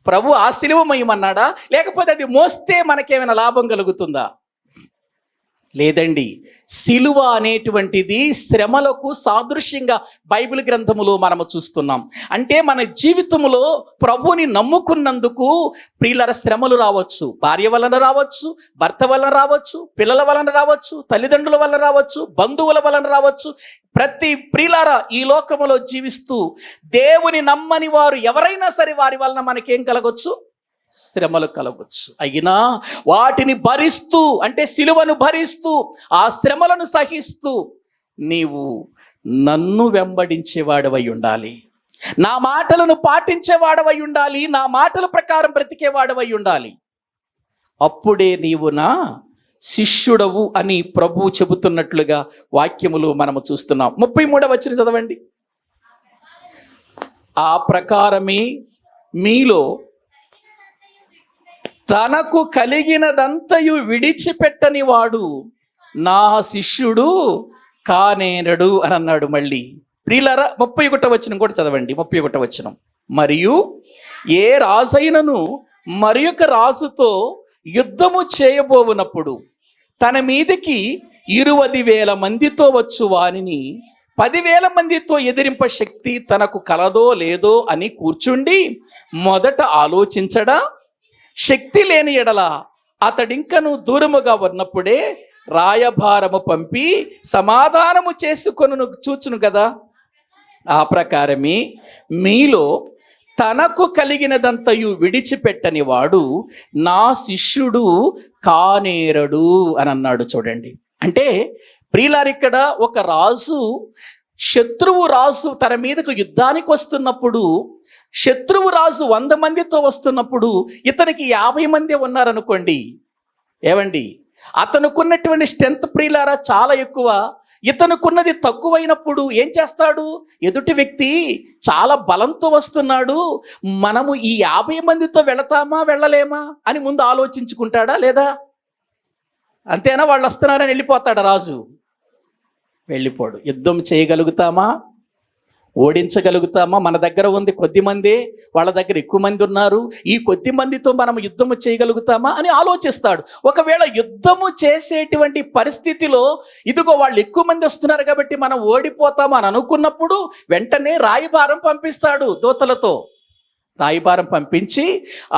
ప్రభు? ఆ సిలువ మహిమన్నాడా? లేకపోతే అది మోస్తే మనకేమైనా లాభం కలుగుతుందా? లేదండి. సిలువ అనేటువంటిది శ్రమలకు సాదృశ్యంగా బైబిల్ గ్రంథములో మనము చూస్తున్నాం. అంటే మన జీవితంలో ప్రభుని నమ్ముకున్నందుకు ప్రియులర శ్రమలు రావచ్చు. భార్య వలన రావచ్చు, భర్త వలన రావచ్చు, పిల్లల వలన రావచ్చు, తల్లిదండ్రుల వలన రావచ్చు, బంధువుల వలన రావచ్చు. ప్రతి ప్రియులారా, ఈ లోకములో జీవిస్తూ దేవుని నమ్మని వారు ఎవరైనా సరే వారి వలన మనకేం కలగొచ్చు? శ్రమలు కలగవచ్చు. అయినా వాటిని భరిస్తూ, అంటే సిలువను భరిస్తూ, ఆ శ్రమలను సహిస్తూ నీవు నన్ను వెంబడించేవాడవై ఉండాలి, నా మాటలను పాటించేవాడవై ఉండాలి, నా మాటల ప్రకారం బ్రతికేవాడవై ఉండాలి. అప్పుడే నీవు నా శిష్యుడవు అని ప్రభువు చెబుతున్నట్లుగా వాక్యములు మనము చూస్తున్నాం. 33వ వచనం చదవండి. ఆ ప్రకారమే మీలో తనకు కలిగినదంతయు విడిచిపెట్టని వాడు నా శిష్యుడు కానేరడు అని అన్నాడు. మళ్ళీ ప్రియులారా, 31వ వచనం కూడా చదవండి. 31వ వచనం. మరియు ఏ రాజైనను మరి ఒక రాజుతో యుద్ధము చేయబోవునప్పుడు తన మీదకి 20,000 మందితో వచ్చు వానిని 10,000 మందితో ఎదిరింప శక్తి తనకు కలదో లేదో అని కూర్చుండి మొదట ఆలోచించడా? శక్తి లేని ఎడల అతడింకను దూరముగా ఉన్నప్పుడే రాయభారము పంపి సమాధానము చేసుకొను చూచును కదా. ఆ ప్రకారమే మీలో తనకు కలిగినదంతయు విడిచిపెట్టని వాడు నా శిష్యుడు కానేరడు అని అన్నాడు. చూడండి, అంటే ప్రియులారు, ఇక్కడ ఒక రాజు, శత్రువు రాజు తన మీదకు యుద్ధానికి వస్తున్నప్పుడు, శత్రువు రాజు 100 మందితో వస్తున్నప్పుడు ఇతనికి 50 మంది ఉన్నారనుకోండి. ఏవండి, అతనుకున్నటువంటి స్ట్రెంత్ ప్రియులారా చాలా ఎక్కువ. ఇతనుకున్నది తక్కువైనప్పుడు ఏం చేస్తాడు? ఎదుటి వ్యక్తి చాలా బలంతో వస్తున్నాడు, మనము ఈ 50 మందితో వెళతామా వెళ్ళలేమా అని ముందు ఆలోచించుకుంటాడా లేదా? అంతేనా? వాళ్ళు వస్తున్నారని వెళ్ళిపోతాడా రాజు? వెళ్ళిపోడు. యుద్ధం చేయగలుగుతామా? ఓడించగలుగుతామా? మన దగ్గర ఉంది కొద్ది మంది, వాళ్ళ దగ్గర ఎక్కువ మంది ఉన్నారు, ఈ కొద్ది మందితో మనం యుద్ధము చేయగలుగుతామా అని ఆలోచిస్తాడు. ఒకవేళ యుద్ధము చేసేటువంటి పరిస్థితిలో ఇదిగో వాళ్ళు ఎక్కువ మంది వస్తున్నారు కాబట్టి మనం ఓడిపోతామా అని అనుకున్నప్పుడు వెంటనే రాయబారం పంపిస్తాడు. దూతలతో రాయబారం పంపించి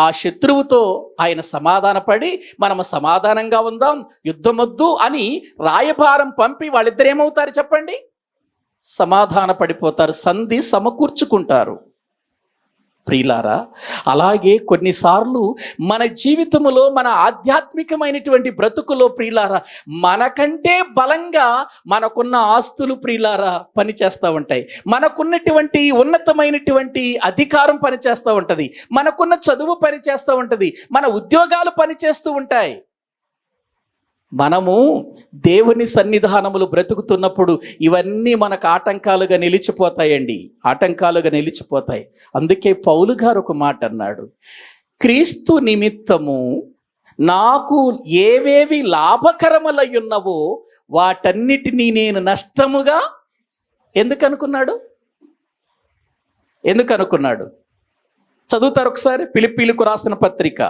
ఆ శత్రువుతో ఆయన సమాధానపడి మనము సమాధానంగా ఉందాం, యుద్ధమొద్దు అని రాయబారం పంపి వాళ్ళిద్దరు ఏమవుతారు చెప్పండి? సమాధాన పడిపోతారు, సంధి సమకూర్చుకుంటారు. ప్రియులారా, అలాగే కొన్నిసార్లు మన జీవితంలో మన ఆధ్యాత్మికమైనటువంటి బ్రతుకులో ప్రియులారా, మనకంటే బలంగా మనకున్న ఆస్తులు ప్రియులారా పనిచేస్తూ ఉంటాయి, మనకున్నటువంటి ఉన్నతమైనటువంటి అధికారం పనిచేస్తూ ఉంటుంది, మనకున్న చదువు పనిచేస్తూ ఉంటుంది, మన ఉద్యోగాలు పనిచేస్తూ ఉంటాయి. మనము దేవుని సన్నిధానములు బ్రతుకుతున్నప్పుడు ఇవన్నీ మనకు ఆటంకాలుగా నిలిచిపోతాయండి, ఆటంకాలుగా నిలిచిపోతాయి. అందుకే పౌలు గారు ఒక మాట అన్నాడు, క్రీస్తు నిమిత్తము నాకు ఏవేవి లాభకరములై ఉన్నవో వాటన్నిటినీ నేను నష్టముగా ఎందుకు అనుకున్నాడు? చదువుతారు ఒకసారి ఫిలిప్పీలకు రాసిన పత్రిక.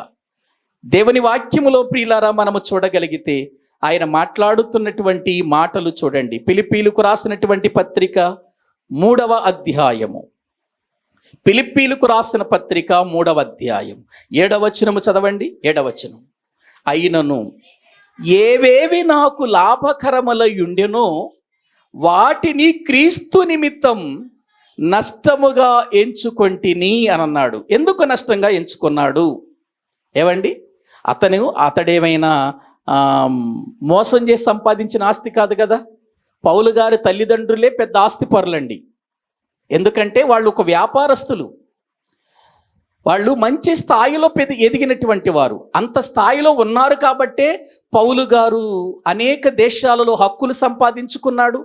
దేవుని వాక్యములో ప్రియులారా మనము చూడగలిగితే ఆయన మాట్లాడుతున్నటువంటి మాటలు చూడండి. ఫిలిప్పీలకు రాసినటువంటి పత్రిక 3వ అధ్యాయము, ఫిలిప్పీలకు రాసిన పత్రిక 3వ అధ్యాయం 7వ వచనము చదవండి. 7వ వచనం, అయినను ఏవేవి నాకు లాభకరములై ఉండెనో వాటిని క్రీస్తు నిమిత్తం నష్టముగా ఎంచుకొంటిని అని అన్నాడు. ఎందుకు నష్టంగా ఎంచుకున్నాడు? ఏవండి, అతడేమైనా మోసం చేసి సంపాదించిన ఆస్తి కాదు కదా. పౌలు గారి తల్లిదండ్రులే పెద్ద ఆస్తి పరులండి. ఎందుకంటే వాళ్ళు ఒక వ్యాపారస్తులు, వాళ్ళు మంచి స్థాయిలో ఎదిగినటువంటి వారు. అంత స్థాయిలో ఉన్నారు కాబట్టే పౌలు గారు అనేక దేశాలలో హక్కులు సంపాదించుకున్నాడు.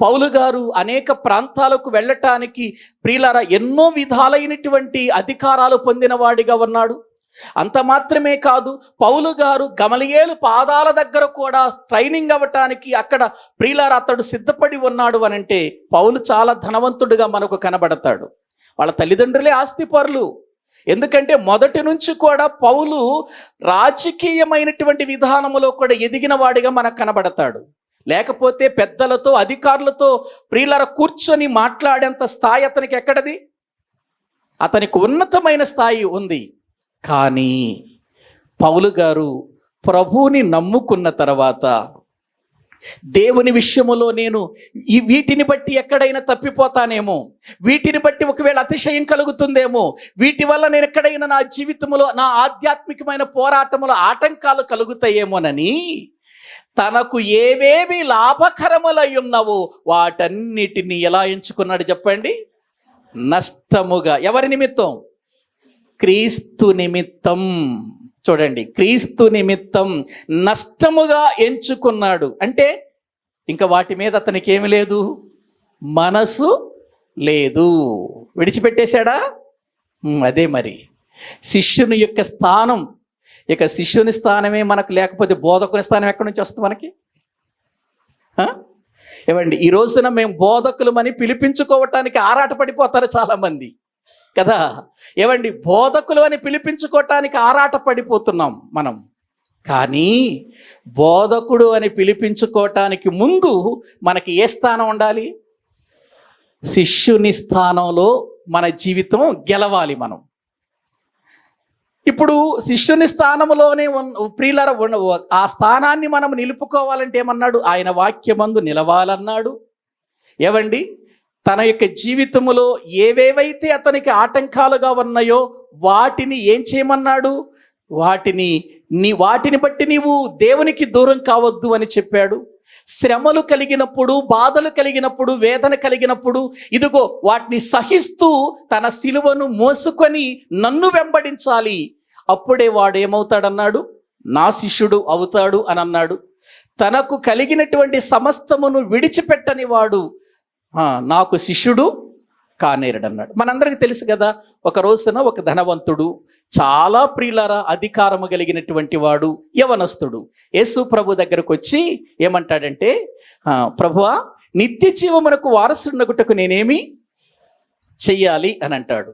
పౌలు గారు అనేక ప్రాంతాలకు వెళ్ళటానికి ప్రియులారా ఎన్నో విధాలైనటువంటి అధికారాలు పొందిన వాడిగా ఉన్నాడు. అంత మాత్రమే కాదు, పౌలు గారు గమలియేలు పాదాల దగ్గర కూడా ట్రైనింగ్ అవ్వటానికి అక్కడ ప్రియులారా అతడు సిద్ధపడి ఉన్నాడు అనంటే పౌలు చాలా ధనవంతుడిగా మనకు కనబడతాడు. వాళ్ళ తల్లిదండ్రులే ఆస్తిపరులు. ఎందుకంటే మొదటి నుంచి కూడా పౌలు రాజకీయమైనటువంటి విధానములో కూడా ఎదిగిన వాడిగా మనకు కనబడతాడు. లేకపోతే పెద్దలతో అధికారులతో ప్రియులారా కూర్చొని మాట్లాడేంత స్థాయి అతనికి ఎక్కడది? అతనికి ఉన్నతమైన స్థాయి ఉంది. కానీ పౌలు గారు ప్రభువుని నమ్ముకున్న తర్వాత దేవుని విషయములో నేను వీటిని బట్టి ఎక్కడైనా తప్పిపోతానేమో, వీటిని బట్టి ఒకవేళ అతిశయం కలుగుతుందేమో, వీటి వల్ల నేను ఎక్కడైనా నా జీవితంలో నా ఆధ్యాత్మికమైన పోరాటంలో ఆటంకాలు కలుగుతాయేమోనని తనకు ఏవేవి లాభకరములై ఉన్నవో వాటన్నిటిని ఎలా ఎంచుకున్నాడు చెప్పండి? నష్టముగా. ఎవరి నిమిత్తం? క్రీస్తు నిమిత్తం. చూడండి, క్రీస్తు నిమిత్తం నష్టముగా ఎంచుకున్నాడు. అంటే ఇంకా వాటి మీద అతనికి ఏమి లేదు, మనసు లేదు, విడిచిపెట్టేశాడా? అదే మరి శిష్యుని యొక్క స్థానం. ఇక శిష్యుని స్థానమే మనకు లేకపోతే బోధకుని స్థానం ఎక్కడి నుంచి వస్తుంది మనకి? ఏమండి, ఈ రోజున మేము బోధకులమని పిలిపించుకోవటానికి ఆరాటపడిపోతారు చాలామంది కదా. ఏమండి, బోధకులు అని పిలిపించుకోవటానికి ఆరాట పడిపోతున్నాం మనం. కానీ బోధకుడు అని పిలిపించుకోవటానికి ముందు మనకి ఏ స్థానం ఉండాలి? శిష్యుని స్థానంలో మన జీవితం గెలవాలి మనం. ఇప్పుడు శిష్యుని స్థానంలోనే ప్రియులారా ఆ స్థానాన్ని మనం నిలుపుకోవాలంటే ఏమన్నాడు? ఆయన వాక్యమందు నిలవాలన్నాడు. ఏవండి, తన యొక్క జీవితంలో ఏవేవైతే అతనికి ఆటంకాలుగా ఉన్నాయో వాటిని ఏం చేయమన్నాడు? వాటిని బట్టి నీవు దేవునికి దూరం కావద్దు అని చెప్పాడు. శ్రమలు కలిగినప్పుడు, బాధలు కలిగినప్పుడు, వేదన కలిగినప్పుడు ఇదిగో వాటిని సహిస్తూ తన సిలువను మోసుకొని నన్ను వెంబడించాలి, అప్పుడే వాడు ఏమవుతాడన్నాడు? నా శిష్యుడు అవుతాడు అని అన్నాడు. తనకు కలిగినటువంటి సమస్తమును విడిచిపెట్టని వాడు నాకు శిష్యుడు కానేరడు అన్నాడు. మనందరికీ తెలుసు కదా, ఒక రోజున ఒక ధనవంతుడు, చాలా ప్రియులారా అధికారము కలిగినటువంటి వాడు, యవనస్తుడు యేసు ప్రభు దగ్గరకు వచ్చి ఏమంటాడంటే, ప్రభువా, నిత్య జీవమునకు వారసునగుటకు నేనేమి చెయ్యాలి అని అంటాడు.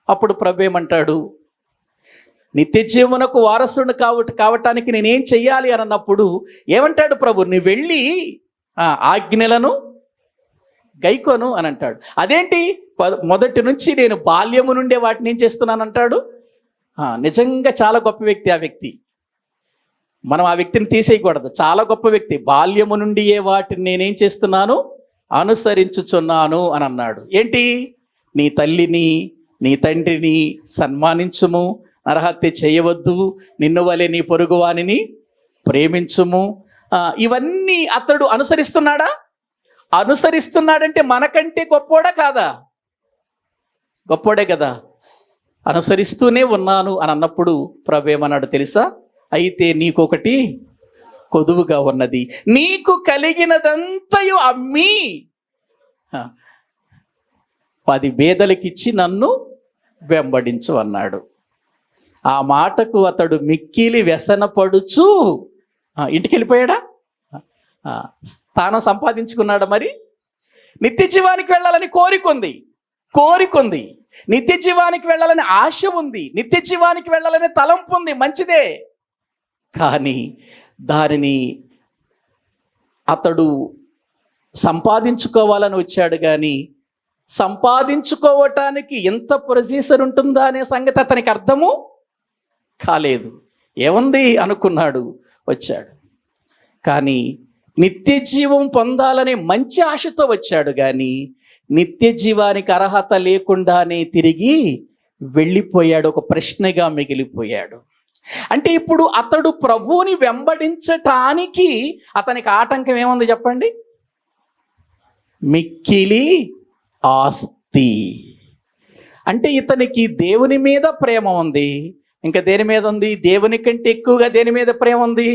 అప్పుడు ప్రభు ఏమంటాడు? నిత్య జీవమునకు వారసుడు కావటానికి నేనేం చెయ్యాలి అని అన్నప్పుడు ఏమంటాడు ప్రభు? నీ వెళ్ళి ఆజ్ఞలను గైకోను అని అంటాడు. అదేంటి, మొదటి నుంచి నేను బాల్యము నుండే వాటిని ఏం చేస్తున్నాను అంటాడు. నిజంగా చాలా గొప్ప వ్యక్తి ఆ వ్యక్తి. మనం ఆ వ్యక్తిని తీసేయకూడదు. చాలా గొప్ప వ్యక్తి. బాల్యము నుండి వాటిని నేనేం చేస్తున్నాను? అనుసరించుచున్నాను అని అన్నాడు. ఏంటి? నీ తల్లిని నీ తండ్రిని సన్మానించుము, నరహత్య చేయవద్దు, నిన్ను వలె నీ పొరుగువానిని ప్రేమించుము. ఇవన్నీ అతడు అనుసరిస్తున్నాడా? అనుసరిస్తున్నాడంటే మనకంటే గొప్పోడా కాదా? గొప్పోడే కదా. అనుసరిస్తూనే ఉన్నాను అని అన్నప్పుడు ప్రభు ఏమన్నాడు తెలుసా? అయితే నీకొకటి కొదువుగా ఉన్నది, నీకు కలిగినదంతయు అమ్మి 10 బేదలకిచ్చి నన్ను వెంబడించు అన్నాడు. ఆ మాటకు అతడు మిక్కిలి వ్యసనపడుచు ఇంటికి వెళ్ళిపోయాడా? స్థానం సంపాదించుకున్నాడా? మరి నిత్య జీవానికి వెళ్ళాలని కోరికుంది, నిత్య జీవానికి వెళ్ళాలని ఆశ ఉంది, నిత్య జీవానికి వెళ్ళాలని తలంపు ఉంది, మంచిదే. కానీ దానిని అతడు సంపాదించుకోవాలని వచ్చాడు, కానీ సంపాదించుకోవటానికి ఎంత ప్రొసీజర్ ఉంటుందా అనే సంగతి అతనికి అర్థము కాలేదు. ఏముంది అనుకున్నాడు, వచ్చాడు. కానీ నిత్య జీవం పొందాలనే మంచి ఆశతో వచ్చాడు, కానీ నిత్య జీవానికి అర్హత లేకుండానే తిరిగి వెళ్ళిపోయాడు. ఒక ప్రశ్నగా మిగిలిపోయాడు. అంటే ఇప్పుడు అతడు ప్రభువుని వెంబడించటానికి అతనికి ఆటంకం ఏముంది చెప్పండి? మిక్కిలి ఆస్తి. అంటే ఇతనికి దేవుని మీద ప్రేమ ఉంది. ఇంకా దేని మీద ఉంది? దేవుని కంటే ఎక్కువగా దేని మీద ప్రేమ ఉంది?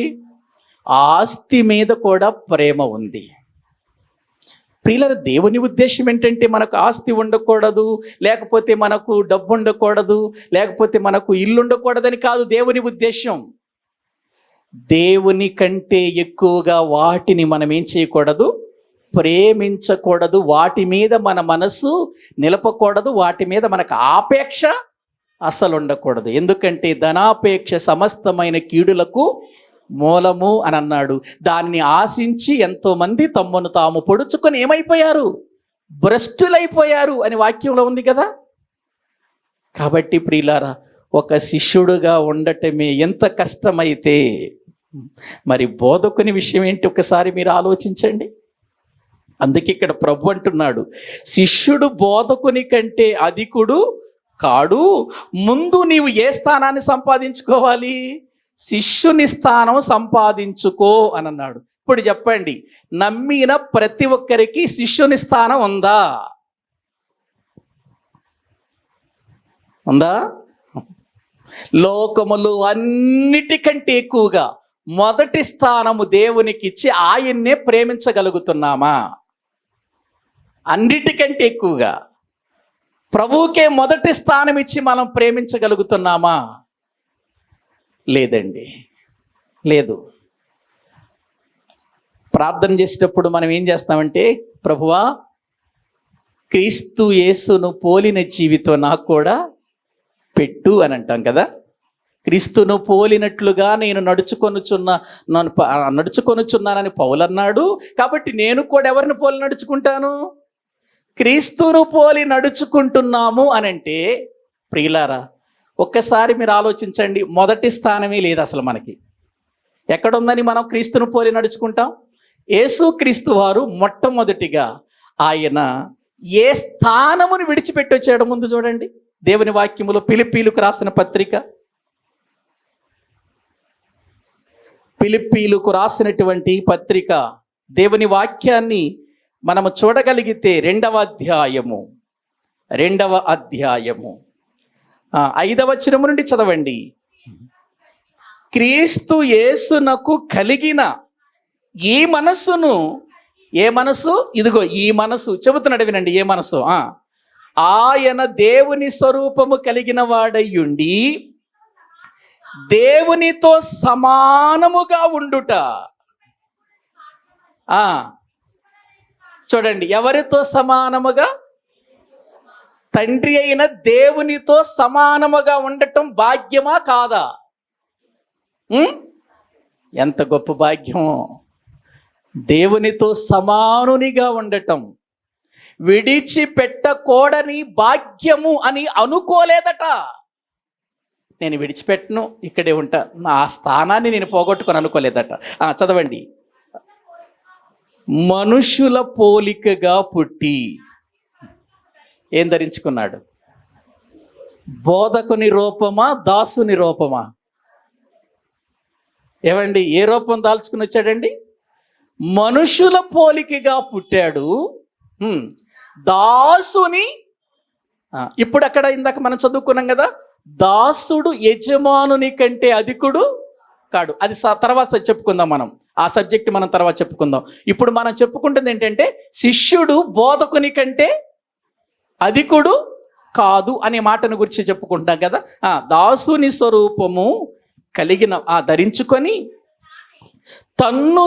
ఆస్తి మీద కూడా ప్రేమ ఉంది. ప్రియులారా, దేవుని ఉద్దేశం ఏంటంటే మనకు ఆస్తి ఉండకూడదు, లేకపోతే మనకు డబ్బు ఉండకూడదు, లేకపోతే మనకు ఇల్లు ఉండకూడదని కాదు దేవుని ఉద్దేశం. దేవుని కంటే ఎక్కువగా వాటిని మనం ఏం చేయకూడదు? ప్రేమించకూడదు. వాటి మీద మన మనసు నిలపకూడదు. వాటి మీద మనకు ఆపేక్ష అసలు ఉండకూడదు. ఎందుకంటే ధనాపేక్ష సమస్తమైన కీడులకు మూలము అని అన్నాడు. దాన్ని ఆశించి ఎంతోమంది తమ్మును తాము పొడుచుకొని ఏమైపోయారు? భ్రష్టులైపోయారు అని వాక్యంలో ఉంది కదా. కాబట్టి ప్రియులారా, ఒక శిష్యుడుగా ఉండటమే ఎంత కష్టమైతే మరి బోధకుని విషయం ఏంటి ఒకసారి మీరు ఆలోచించండి. అందుకే ఇక్కడ ప్రభు అంటున్నాడు, శిష్యుడు బోధకుని కంటే అధికుడు కాడు. ముందు నీవు ఏ స్థానాన్ని సంపాదించుకోవాలి? శిష్యుని స్థానం సంపాదించుకో అని అన్నాడు. ఇప్పుడు చెప్పండి, నమ్మిన ప్రతి ఒక్కరికి శిష్యుని స్థానం ఉందా? లోకములు అన్నిటికంటే ఎక్కువగా మొదటి స్థానము దేవునికి ఇచ్చి ఆయన్నే ప్రేమించగలుగుతున్నామా? అన్నిటికంటే ఎక్కువగా ప్రభువుకే మొదటి స్థానం ఇచ్చి మనం ప్రేమించగలుగుతున్నామా? లేదండి, లేదు. ప్రార్థన చేసేటప్పుడు మనం ఏం చేస్తామంటే, ప్రభువా క్రీస్తు యేసును పోలిన జీవితం నాకు కూడా పెట్టు అని అంటాం కదా. క్రీస్తును పోలినట్లుగా నేను నడుచుకొనుచున్నానని పౌలు అన్నాడు. కాబట్టి నేను కూడా ఎవరిని పోలి నడుచుకుంటాను? క్రీస్తును పోలి నడుచుకుంటున్నాము అని అంటే, ప్రియులారా ఒక్కసారి మీరు ఆలోచించండి, మొదటి స్థానమే లేదు అసలు మనకి. ఎక్కడుందని మనం క్రీస్తును పోలి నడుచుకుంటాం? యేసు క్రీస్తు వారు మొట్టమొదటిగా ఆయన ఏ స్థానమును విడిచిపెట్టి వచ్చాడు ముందు చూడండి. దేవుని వాక్యములో ఫిలిప్పీలకు రాసిన పత్రిక, ఫిలిప్పీలకు రాసినటువంటి పత్రిక దేవుని వాక్యాన్ని మనము చూడగలిగితే 2వ అధ్యాయము 5వ వచనము నుండి చదవండి. క్రీస్తు యేసునకు కలిగిన ఈ మనస్సును, ఏ మనసు? ఇదిగో ఈ మనసు చెబుతున్నాడు, వినండి. ఏ మనసు? ఆయన దేవుని స్వరూపము కలిగిన వాడయ్యుండి దేవునితో సమానముగా ఉండుట. చూడండి, ఎవరితో సమానముగా? తండ్రి అయిన దేవునితో సమానముగా ఉండటం భాగ్యమా కాదా? ఎంత గొప్ప భాగ్యమో! దేవునితో సమానునిగా ఉండటం విడిచిపెట్టకూడని భాగ్యము అని అనుకోలేదట. నేను విడిచిపెట్టను, ఇక్కడే ఉంటా, నా స్థానాన్ని నేను పోగొట్టుకొని అనుకోలేదట. చదవండి. మనుషుల పోలికగా పుట్టి ఏం ధరించుకున్నాడు? బోధకుని రూపమా, దాసుని రూపమా? ఏమండి, ఏ రూపం దాల్చుకుని వచ్చాడండి? మనుషుల పోలికగా పుట్టాడు. దాసుని ఇప్పుడు అక్కడ ఇందాక మనం చదువుకున్నాం కదా, దాసుడు యజమానుని కంటే అధికుడు కాడు. అది తర్వాత చెప్పుకుందాం, మనం ఆ సబ్జెక్ట్ మనం తర్వాత చెప్పుకుందాం. ఇప్పుడు మనం చెప్పుకుంటుంది ఏంటంటే, శిష్యుడు బోధకుని కంటే అధికుడు కాదు అనే మాటను గురించి చెప్పుకుంటాం కదా. దాసుని స్వరూపము కలిగిన ధరించుకొని తన్ను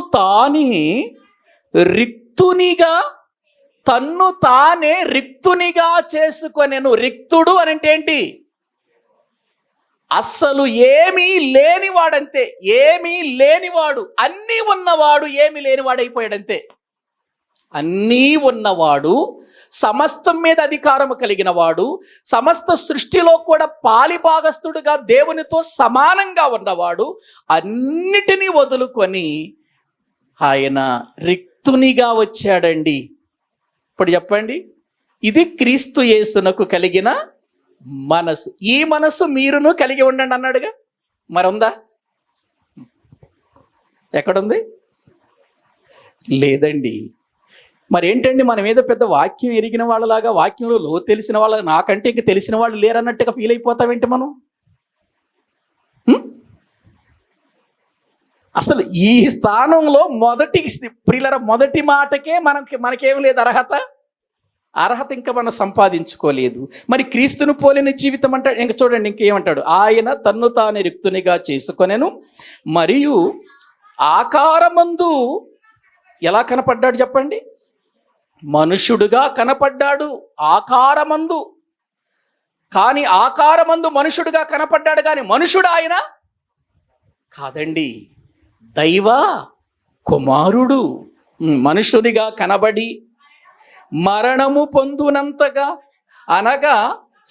తానే రిక్తునిగా చేసుకొనెను. రిక్తుడు అని అంటే ఏంటి? అస్సలు ఏమీ లేనివాడంతే. ఏమీ లేనివాడు, అన్నీ ఉన్నవాడు ఏమీ లేనివాడైపోయాడంతే. అన్నీ ఉన్నవాడు, సమస్తం మీద అధికారము కలిగిన వాడు, సమస్త సృష్టిలో కూడా పాలిభాగస్తుడుగా దేవునితో సమానంగా ఉన్నవాడు, అన్నిటినీ వదులుకొని ఆయన రిక్తునిగా వచ్చాడండి. ఇప్పుడు చెప్పండి, ఇది క్రీస్తు యేసునకు కలిగిన మనసు. ఈ మనసు మీరును కలిగి ఉండండి అన్నాడుగా. మరి ఉందా? ఎక్కడుంది? లేదండి. మరి ఏంటండి, మనం ఏదో పెద్ద వాక్యం ఎరిగిన వాళ్ళలాగా, వాక్యంలో తెలిసిన వాళ్ళ, నాకంటే ఇంక తెలిసిన వాళ్ళు లేరన్నట్టుగా ఫీల్ అయిపోతామేంటి మనం? అసలు ఈ స్థానంలో మొదటి మాటకే మనకేం లేదు అర్హత ఇంకా మనం సంపాదించుకోలేదు. మరి క్రీస్తును పోలిన జీవితం అంటే ఇంక చూడండి, ఇంకేమంటాడు? ఆయన తన్ను తాను రిక్తునిగా చేసుకొనెను, మరియు ఆకారమందు ఎలా కనపడ్డాడు చెప్పండి? మనుషుడుగా కనపడ్డాడు ఆకారమందు. కానీ ఆకారమందు మనుషుడుగా కనపడ్డాడు, కానీ మనుషుడు ఆయన కాదండి, దైవ కుమారుడు. మనుషునిగా కనబడి మరణము పొందునంతగా, అనగా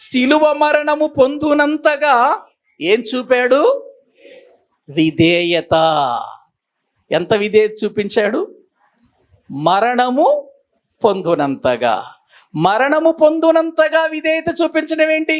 శిలువ మరణము పొందునంతగా ఏం చూపాడు? విధేయత. ఎంత విధేయత చూపించాడు? మరణము పొందునంతగా విధేయత చూపించడం ఏంటి?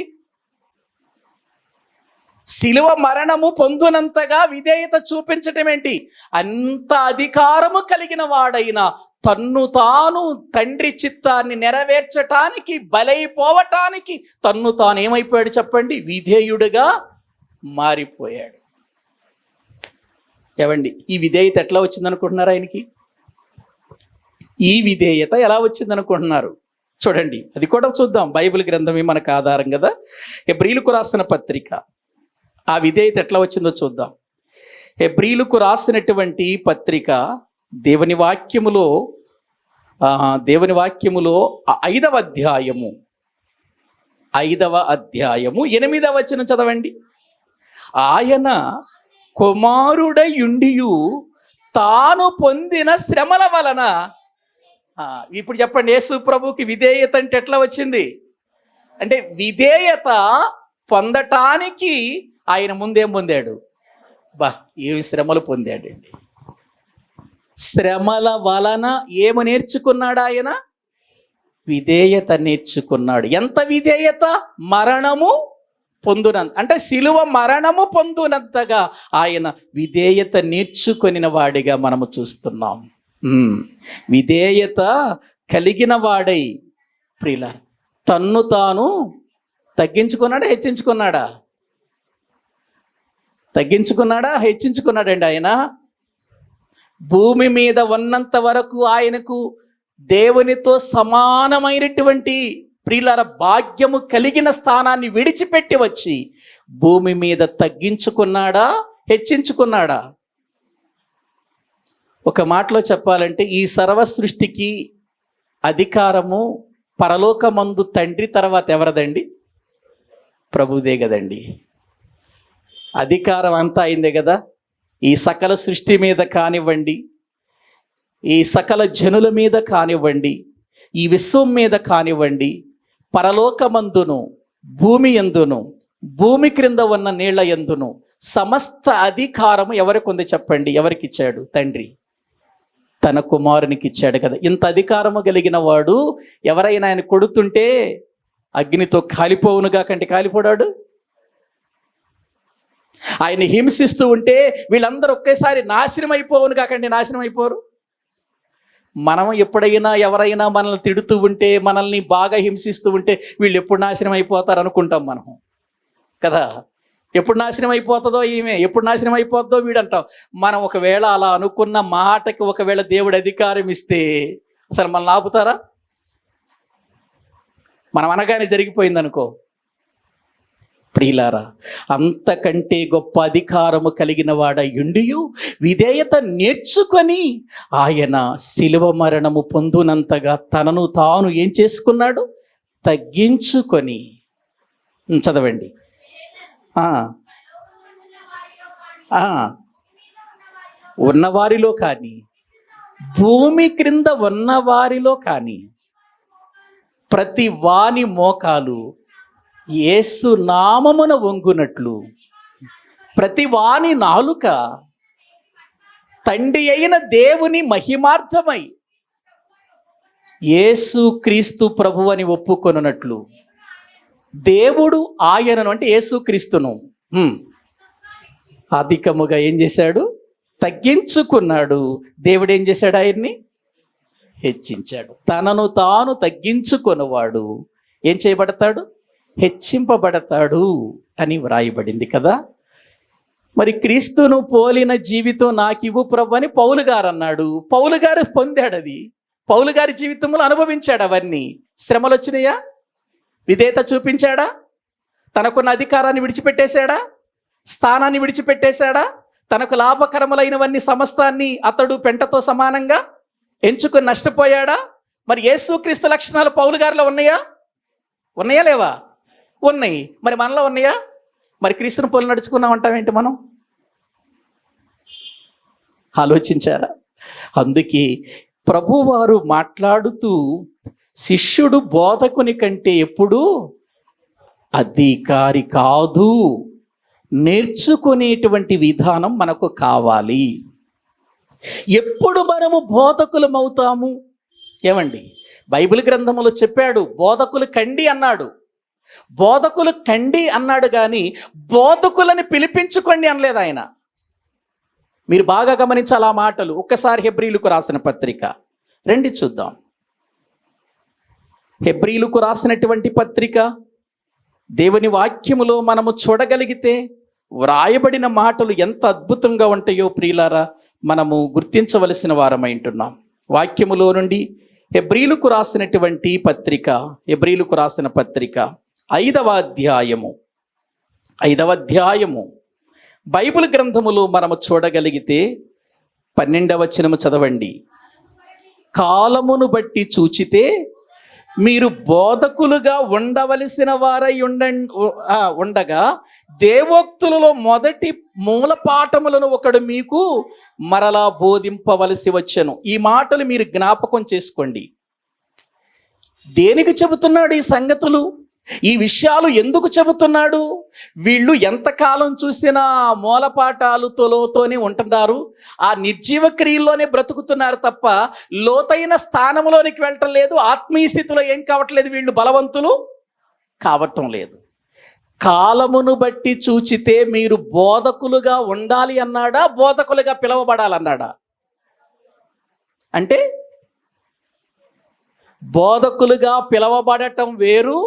శిలువ మరణము పొందునంతగా విధేయత చూపించటం ఏంటి? అంత అధికారము కలిగిన వాడైన తన్ను తాను తండ్రి చిత్తాన్ని నెరవేర్చటానికి, బలైపోవటానికి తన్ను తాను ఏమైపోయాడు చెప్పండి? విధేయుడుగా మారిపోయాడు. ఏవండి, ఈ విధేయత ఎట్లా వచ్చిందనుకుంటున్నారు ఆయనకి? ఈ విధేయత ఎలా వచ్చిందనుకుంటున్నారు? చూడండి, అది కూడా చూద్దాం. బైబిల్ గ్రంథమే మనకు ఆధారం కదా. హెబ్రీయులకు రాసిన పత్రిక, ఆ విధేయత ఎట్లా వచ్చిందో చూద్దాం. హెబ్రీయులకు రాసినటువంటి పత్రిక దేవుని వాక్యములో 5వ అధ్యాయము 8వ వచనం చదవండి. ఆయన కుమారుడయుండియు తాను పొందిన శ్రమల వలన. ఇప్పుడు చెప్పండి, యేసు ప్రభుకి విధేయత అంటే ఎట్లా వచ్చింది? అంటే విధేయత పొందటానికి ఆయన ముందేం పొందాడు? ఏమి శ్రమలు పొందాడండి. శ్రమల వలన ఏమి నేర్చుకున్నాడు ఆయన? విధేయత నేర్చుకున్నాడు. ఎంత విధేయత? మరణము పొందునంత, అంటే శిలువ మరణము పొందునంతగా ఆయన విధేయత నేర్చుకొనిన వాడిగా మనము చూస్తున్నాం. విధేయత కలిగిన వాడై ప్రియుల తన్ను తాను తగ్గించుకున్నాడా, హెచ్చించుకున్నాడా? హెచ్చించుకున్నాడండి. ఆయన భూమి మీద ఉన్నంత వరకు ఆయనకు దేవునితో సమానమైనటువంటి ప్రియులార భాగ్యము కలిగిన స్థానాన్ని విడిచిపెట్టి వచ్చి భూమి మీద తగ్గించుకున్నాడా, హెచ్చించుకున్నాడా? ఒక మాటలో చెప్పాలంటే ఈ సర్వ సృష్టికి అధికారము పరలోకమందు తండ్రి తర్వాత ఎవరదండి? ప్రభుదే కదండి. అధికారం అంతా అయిందే కదా. ఈ సకల సృష్టి మీద కానివ్వండి, ఈ సకల జనుల మీద కానివ్వండి, ఈ విశ్వం మీద కానివ్వండి, పరలోకమందును భూమి యందును భూమి క్రింద ఉన్న నీళ్ల యందును సమస్త అధికారము ఎవరికి ఉంది చెప్పండి? ఎవరికి ఇచ్చాడు? తండ్రి తన కుమారునికి ఇచ్చాడు కదా. ఇంత అధికారము కలిగిన వాడు ఎవరైనా ఆయన కొడుతుంటే అగ్నితో కాలిపోవునుగా కంటే కాలిపోడాడు. ఆయన హింసిస్తూ ఉంటే వీళ్ళందరూ ఒకేసారి నాశనం అయిపోవునుగా కంటే నాశనం అయిపోరు. మనం ఎప్పుడైనా ఎవరైనా మనల్ని తిడుతూ ఉంటే, మనల్ని బాగా హింసిస్తూ ఉంటే వీళ్ళు ఎప్పుడు నాశనం అయిపోతారు అనుకుంటాం మనం కదా. ఎప్పుడు నాశనం అయిపోతుందో ఈమె, ఎప్పుడు నాశనం అయిపోతుందో వీడంటాం. మనం ఒకవేళ అలా అనుకున్న మాటకి ఒకవేళ దేవుడు అధికారం ఇస్తే అసలు మనల్ని ఆపుతారా? మనం అనగానే జరిగిపోయింది అనుకో. ప్రియులారా, అంతకంటే గొప్ప అధికారము కలిగిన వాడయుండియు విధేయత నేర్చుకొని ఆయన శిలువ మరణము పొందునంతగా తనను తాను ఏం చేసుకున్నాడు? తగ్గించుకొని. చదవండి. ఉన్నవారిలో కానీ, భూమి క్రింద ఉన్నవారిలో కానీ ప్రతి వాని మోకాలు యేసు నామమున వంగునట్లు, ప్రతి వాని నాలుక తండ్రి అయిన దేవుని మహిమార్థమై యేసు క్రీస్తు ప్రభు అని ఒప్పుకొనున్నట్లు, దేవుడు ఆయనను అంటే యేసు క్రీస్తును అధికముగా ఏం చేశాడు? తగ్గించుకున్నాడు. దేవుడు ఏం చేశాడు? ఆయన్ని హెచ్చించాడు. తనను తాను తగ్గించుకొనువాడు ఏం చేయబడతాడు? హెచ్చింపబడతాడు అని వ్రాయబడింది కదా. మరి క్రీస్తును పోలిన జీవితం నాకు ఇవ్వు ప్రభు అని పౌలు గారు అన్నాడు. పౌలు గారు పొందాడు అది. పౌలు గారి జీవితంలో అనుభవించాడు అవన్నీ. శ్రమలు వచ్చినాయా? విధేయత చూపించాడా? తనకున్న అధికారాన్ని విడిచిపెట్టేశాడా? స్థానాన్ని విడిచిపెట్టేశాడా? తనకు లాభకరములైనవన్నీ సమస్తాన్ని అతడు పెంటతో సమానంగా ఎంచుకొని నష్టపోయాడా? మరి యేసుక్రీస్తు లక్షణాలు పౌలు గారిలో ఉన్నాయా? ఉన్నాయా లేవా? ఉన్నాయి. మరి మనలో ఉన్నాయా? మరి క్రీస్తుని పోలి నడుచుకున్నాం అంటామేంటి మనం? ఆలోచించారా? అందుకే ప్రభువారు మాట్లాడుతూ శిష్యుడు బోధకుని కంటే ఎప్పుడూ అధికారి కాదు, నేర్చుకునేటువంటి విధానం మనకు కావాలి. ఎప్పుడు మనము బోధకులమవుతాము? ఏమండి, బైబిల్ గ్రంథములో చెప్పాడు బోధకులు కండి అన్నాడు. బోధకులు కండి అన్నాడు కానీ బోధకులని పిలిపించుకోండి అనలేదు ఆయన. మీరు బాగా గమనించాలి ఆ మాటలు. ఒక్కసారి హెబ్రీలకు రాసిన పత్రిక రండి చూద్దాం. హెబ్రీలకు రాసినటువంటి పత్రిక దేవుని వాక్యములో మనము చూడగలిగితే వ్రాయబడిన మాటలు ఎంత అద్భుతంగా ఉంటాయో ప్రియులారా మనము గుర్తించవలసిన వారమై ఉంటున్నాం. వాక్యములో నుండి హెబ్రీలకు రాసినటువంటి పత్రిక, హెబ్రీలకు రాసిన పత్రిక 5వ అధ్యాయము బైబిల్ గ్రంథములో మనము చూడగలిగితే 12వ వచనము చదవండి. కాలమును బట్టి చూచితే మీరు బోధకులుగా ఉండవలసిన వారై ఉండగా దేవోక్తులలో మొదటి మూల పాఠములను ఒకడు మీకు మరలా బోధింపవలసి వచ్చెను. ఈ మాటలు మీరు జ్ఞాపకం చేసుకోండి. దేనికి చెబుతున్నాడు ఈ సంగతులు? ఈ విషయాలు ఎందుకు చెబుతున్నాడు? వీళ్ళు ఎంతకాలం చూసినా మూలపాఠాలతోనే ఉంటున్నారు, ఆ నిర్జీవ క్రియల్లోనే బ్రతుకుతున్నారు తప్ప లోతైన స్థానంలోనికి వెళ్ళటం లేదు. ఆత్మీయ స్థితిలో ఏం కావట్లేదు, వీళ్ళు బలవంతులు కావటం లేదు. కాలమును బట్టి చూచితే మీరు బోధకులుగా ఉండాలి అన్నాడా, బోధకులుగా పిలువబడాలన్నాడా? అంటే బోధకులుగా పిలువబడటం వేరు,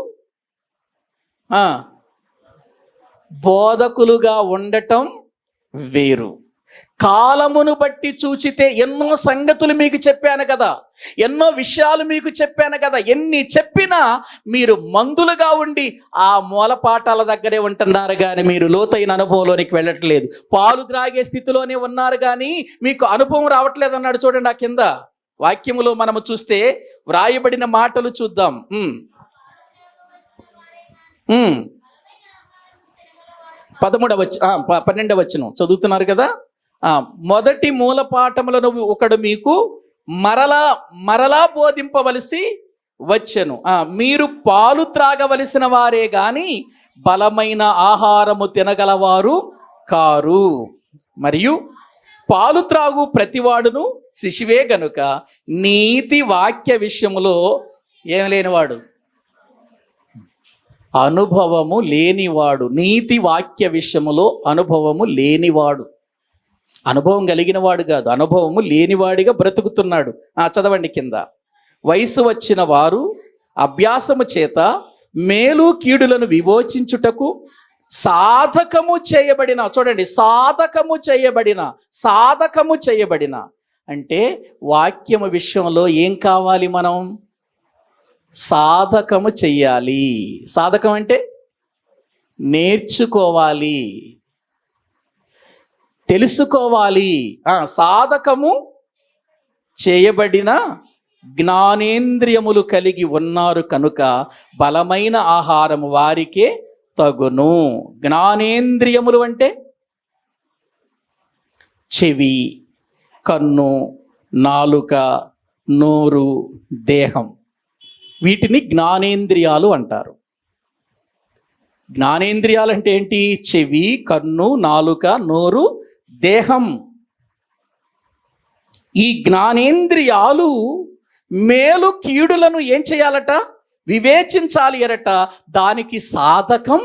బోధకులుగా ఉండటం వేరు. కాలమును బట్టి చూచితే ఎన్నో సంగతులు మీకు చెప్పాను కదా, ఎన్నో విషయాలు మీకు చెప్పాను కదా. ఎన్ని చెప్పినా మీరు మందులుగా ఉండి ఆ మూలపాఠాల దగ్గరే ఉంటున్నారు కానీ మీరు లోతైన అనుభవంలోనికి వెళ్ళట్లేదు. పాలు త్రాగే స్థితిలోనే ఉన్నారు కానీ మీకు అనుభవం రావట్లేదు అన్నాడు. చూడండి ఆ కింద వాక్యములో మనము చూస్తే వ్రాయబడిన మాటలు చూద్దాం. 12వ వచనం చదువుతున్నారు కదా. మొదటి మూల పాఠములను ఒకడు మీకు మరలా బోధింపవలసి వచ్చెను. మీరు పాలు త్రాగవలసిన వారే గాని బలమైన ఆహారము తినగలవారు కారు. మరియు పాలు త్రాగు ప్రతివాడును శిశువే గనుక నీతి వాక్య విషయములో ఏం లేనివాడు. అనుభవము లేనివాడు. నీతి వాక్య విషయములో అనుభవము లేనివాడు. అనుభవం కలిగిన వాడు కాదు, అనుభవము లేనివాడిగా బ్రతుకుతున్నాడు. చదవండి కింద. వయసు వచ్చిన వారు అభ్యాసము చేత మేలు కీడులను విమోచించుటకు సాధకము చేయబడిన, చూడండి, సాధకము చేయబడిన అంటే వాక్యము విషయంలో ఏం కావాలి? మనం సాధకము చెయ్యాలి. సాధకం అంటే నేర్చుకోవాలి, తెలుసుకోవాలి. సాధకము చేయబడిన జ్ఞానేంద్రియములు కలిగి ఉన్నారు కనుక బలమైన ఆహారము వారికే తగును. జ్ఞానేంద్రియములు అంటే చెవి, కన్ను, నాలుక, నోరు, దేహం. వీటిని జ్ఞానేంద్రియాలు అంటారు. జ్ఞానేంద్రియాలు అంటే ఏంటి? చెవి, కన్ను, నాలుక, నోరు, దేహం. ఈ జ్ఞానేంద్రియాలు మేలు కీడులను ఏం చేయాలట? వివేచించాలి అరట. దానికి సాధకం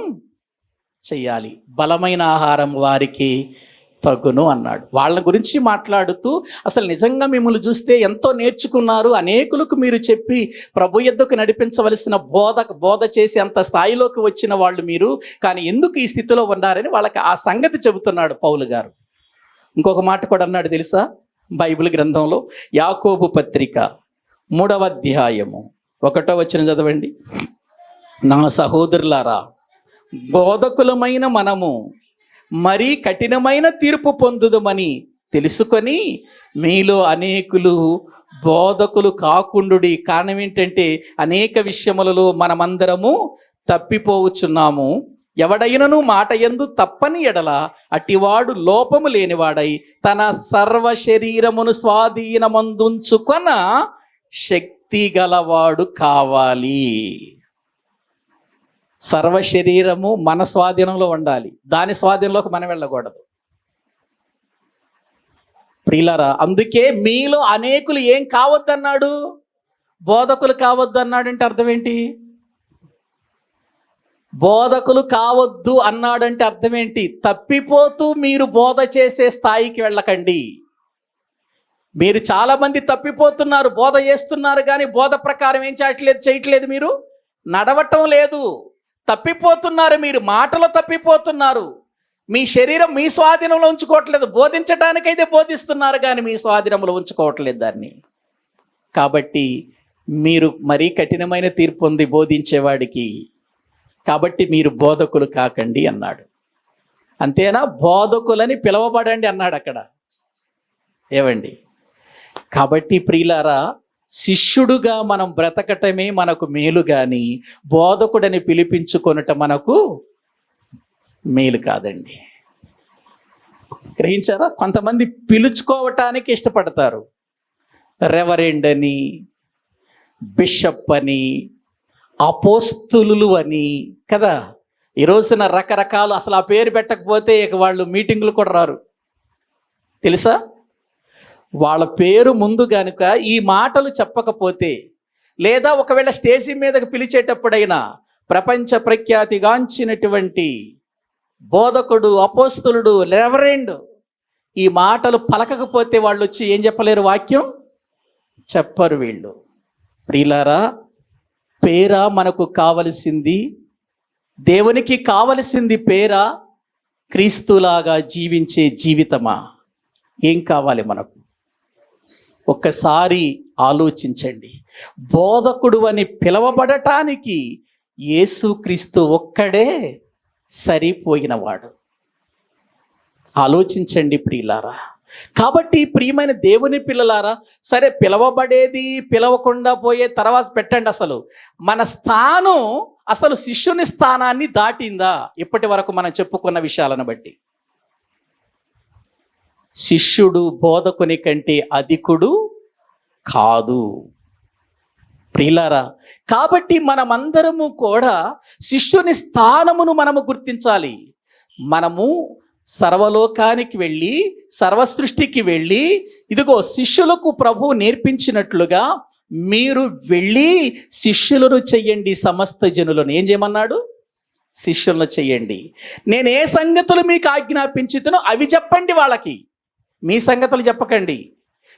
చెయ్యాలి. బలమైన ఆహారం వారికి తగును అన్నాడు. వాళ్ళ గురించి మాట్లాడుతూ అసలు నిజంగా మిమ్మల్ని చూస్తే ఎంతో నేర్చుకున్నారు, అనేకులకు మీరు చెప్పి ప్రభు యొద్దకు నడిపించవలసిన బోధ చేసి అంత స్థాయిలోకి వచ్చిన వాళ్ళు మీరు, కానీ ఎందుకు ఈ స్థితిలో ఉన్నారని వాళ్ళకి ఆ సంగతి చెబుతున్నాడు పౌలు గారు. ఇంకొక మాట కూడా అన్నాడు తెలుసా? బైబిల్ గ్రంథంలో యాకోబు పత్రిక 3వ అధ్యాయము 1వ వచనం చదవండి. నా సహోదరులారా, బోధకులమైన మనము మరీ కఠినమైన తీర్పు పొందుదమని తెలుసుకొని మీలో అనేకులు బోధకులు కాకుండుడి. కారణం ఏంటంటే అనేక విషయములలో మనమందరము తప్పిపోవచ్చున్నాము. ఎవడైనను మాట యందు తప్పని ఎడల అటివాడు లోపము లేనివాడై తన సర్వ శరీరమును స్వాధీనమందుంచుకొన శక్తి గలవాడు కావాలి. సర్వ శరీరము మన స్వాధీనంలో ఉండాలి, దాని స్వాధీనంలోకి మనం వెళ్ళకూడదు. ప్రియులారా, అందుకే మీలో అనేకులు ఏం కావద్దన్నాడు? బోధకులు కావద్దన్నాడు. అంటే అర్థం ఏంటి? బోధకులు కావద్దు అన్నాడంటే అర్థం ఏంటి? తప్పిపోతూ మీరు బోధ చేసే స్థాయికి వెళ్ళకండి. మీరు చాలా మంది తప్పిపోతున్నారు, బోధ చేస్తున్నారు కానీ బోధ ప్రకారం ఏం చేయట్లేదు, మీరు నడవటం లేదు, తప్పిపోతున్నారు. మీరు మాటలో తప్పిపోతున్నారు, మీ శరీరం మీ స్వాధీనంలో ఉంచుకోవట్లేదు. బోధించడానికైతే బోధిస్తున్నారు కానీ మీ స్వాధీనంలో ఉంచుకోవట్లేదు దాన్ని. కాబట్టి మీరు మరీ కఠినమైన తీర్పు ఉంది బోధించేవాడికి, కాబట్టి మీరు బోధకులు కాకండి అన్నాడు. అంతేనా? బోధకులని పిలవబడండి అన్నాడు అక్కడ. ఏవండి? కాబట్టి ప్రియులారా, శిష్యుడుగా మనం బ్రతకటమే మనకు మేలు కానీ బోధకుడని పిలిపించుకొనుట మనకు మేలు కాదండి. గ్రహించారా? కొంతమంది పిలుచుకోవటానికి ఇష్టపడతారు. రెవరెండ్ అని, బిషప్ అని, అపోస్తులు అని కదా. ఈ రోజున రకరకాలు, అసలు ఆ పేరు పెట్టకపోతే ఇక వాళ్ళు మీటింగులు కూడా రారు తెలుసా. వాళ్ళ పేరు ముందు కనుక ఈ మాటలు చెప్పకపోతే, లేదా ఒకవేళ స్టేజి మీదకి పిలిచేటప్పుడైనా ప్రపంచ ప్రఖ్యాతిగాంచినటువంటి బోధకుడు, అపోస్తులుడు, రెవరెండ్ ఈ మాటలు పలకకపోతే వాళ్ళు వచ్చి ఏం చెప్పలేరు? వాక్యం చెప్పరు వీళ్ళు. ప్రియులారా, పేరా మనకు కావలసింది? దేవునికి కావలసింది పేరా? క్రీస్తులాగా జీవించే జీవితమా? ఏం కావాలి మనకు? ఒక్కసారి ఆలోచించండి. బోధకుడు అని పిలవబడటానికి యేసుక్రీస్తు ఒక్కడే సరిపోయినవాడు. ఆలోచించండి ప్రియులారా. కాబట్టి ప్రియమైన దేవుని పిల్లలారా, సరే పిలవబడేది పిలవకుండా పోయే తర్వాత పెట్టండి. అసలు మన స్థానం అసలు శిష్యుని స్థానాన్ని దాటిందా? ఇప్పటి వరకు మనం చెప్పుకున్న విషయాలను బట్టి శిష్యుడు బోధకుని కంటే అధికుడు కాదు ప్రియులారా. కాబట్టి మనమందరము కూడా శిష్యుని స్థానమును మనము గుర్తించాలి. మనము సర్వలోకానికి వెళ్ళి, సర్వసృష్టికి వెళ్ళి, ఇదిగో శిష్యులకు ప్రభువు నేర్పించినట్లుగా మీరు వెళ్ళి శిష్యులను చెయ్యండి సమస్త జనులను. ఏం చేయమన్నాడు? శిష్యులను చెయ్యండి. నేను ఏ సంగతులు మీకు ఆజ్ఞాపించుతునో అవి చెప్పండి వాళ్ళకి. మీ సంగతులు చెప్పకండి,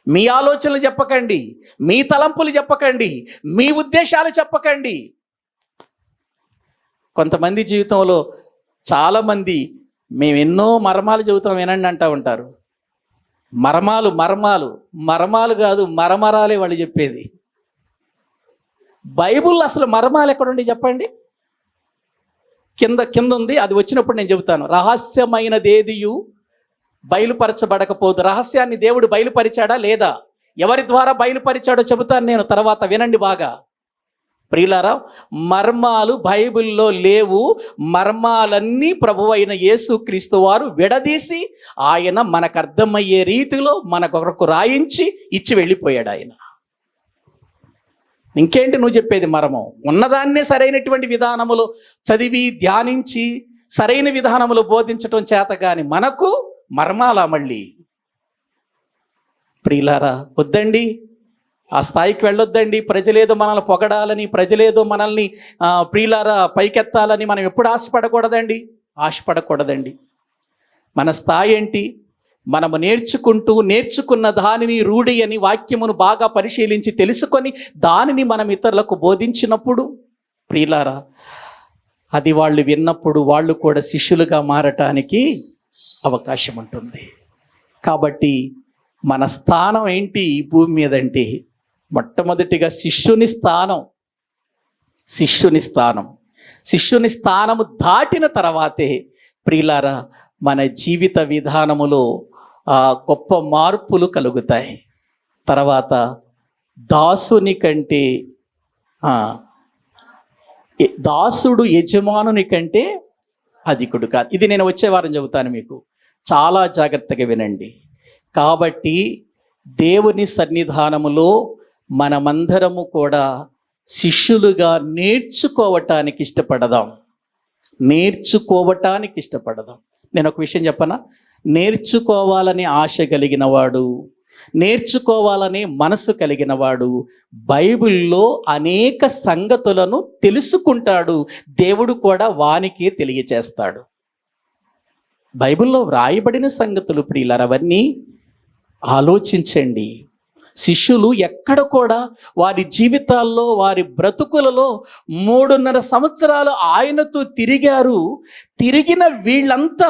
మీ ఆలోచనలు చెప్పకండి, మీ తలంపులు చెప్పకండి, మీ ఉద్దేశాలు చెప్పకండి. కొంతమంది జీవితంలో చాలామంది మేము ఎన్నో మర్మాలు చెబుతాం వినండి అంటూ ఉంటారు. మర్మాలు కాదు, మరమరాలే వాళ్ళు చెప్పేది. బైబుల్ అసలు మర్మాలు ఎక్కడుండి చెప్పండి. కింద ఉంది, అది వచ్చినప్పుడు నేను చెబుతాను. రహస్యమైనదేదియు బయలుపరచబడకపోదు. రహస్యాన్ని దేవుడు బయలుపరిచాడా లేదా, ఎవరి ద్వారా బయలుపరిచాడో చెబుతాను నేను తర్వాత, వినండి బాగా. ప్రియులారా, మర్మాలు బైబిల్లో లేవు. మర్మాలన్నీ ప్రభువైన యేసుక్రీస్తు వారు విడదీసి ఆయన మనకు అర్థమయ్యే రీతిలో మన కొరకు రాయించి ఇచ్చి వెళ్ళిపోయాడు ఆయన. ఇంకేంటి నువ్వు చెప్పేది మర్మం? ఉన్నదాన్నే సరైనటువంటి విధానములో చదివి ధ్యానించి సరైన విధానములో బోధించటం చేత కానీ మనకు మర్మాలా మళ్ళీ? ప్రియులారా, వద్దండి, ఆ స్థాయికి వెళ్ళొద్దండి. ప్రజలేదో మనల్ని పొగడాలని, ప్రజలేదో మనల్ని ప్రియులారా పైకెత్తాలని మనం ఎప్పుడు ఆశపడకూడదండి. మన స్థాయి ఏంటి? మనము నేర్చుకున్న దానిని రూఢి అని వాక్యమును బాగా పరిశీలించి తెలుసుకొని దానిని మనం ఇతరులకు బోధించినప్పుడు ప్రియులారా, అది వాళ్ళు విన్నప్పుడు వాళ్ళు కూడా శిష్యులుగా మారటానికి అవకాశం ఉంటుంది. కాబట్టి మన స్థానం ఏంటి ఈ భూమి మీద అంటే, మొట్టమొదటిగా శిష్యుని స్థానము దాటిన తర్వాతే ప్రియులారా మన జీవిత విధానములో గొప్ప మార్పులు కలుగుతాయి. తర్వాత దాసుని కంటే దాసుడు యజమానుని కంటే అధికుడు కాదు. ఇది నేను వచ్చే వారం చెబుతాను మీకు, చాలా జాగ్రత్తగా వినండి. కాబట్టి దేవుని సన్నిధానములో మనమందరము కూడా శిష్యులుగా నేర్చుకోవటానికి ఇష్టపడదాం. నేను ఒక విషయం చెప్పనా? నేర్చుకోవాలని ఆశ కలిగిన వాడు, నేర్చుకోవాలనే మనసు కలిగిన వాడు బైబిల్లో అనేక సంగతులను తెలుసుకుంటాడు. దేవుడు కూడా వానికే తెలియచేస్తాడు. బైబిల్లో వ్రాయబడిన సంగతులు ప్రియులారా, అవన్నీ ఆలోచించండి. శిష్యులు ఎక్కడ కూడా వారి జీవితాల్లో, వారి బ్రతుకులలో 3.5 సంవత్సరాలు ఆయనతో తిరిగారు. తిరిగిన వీళ్ళంతా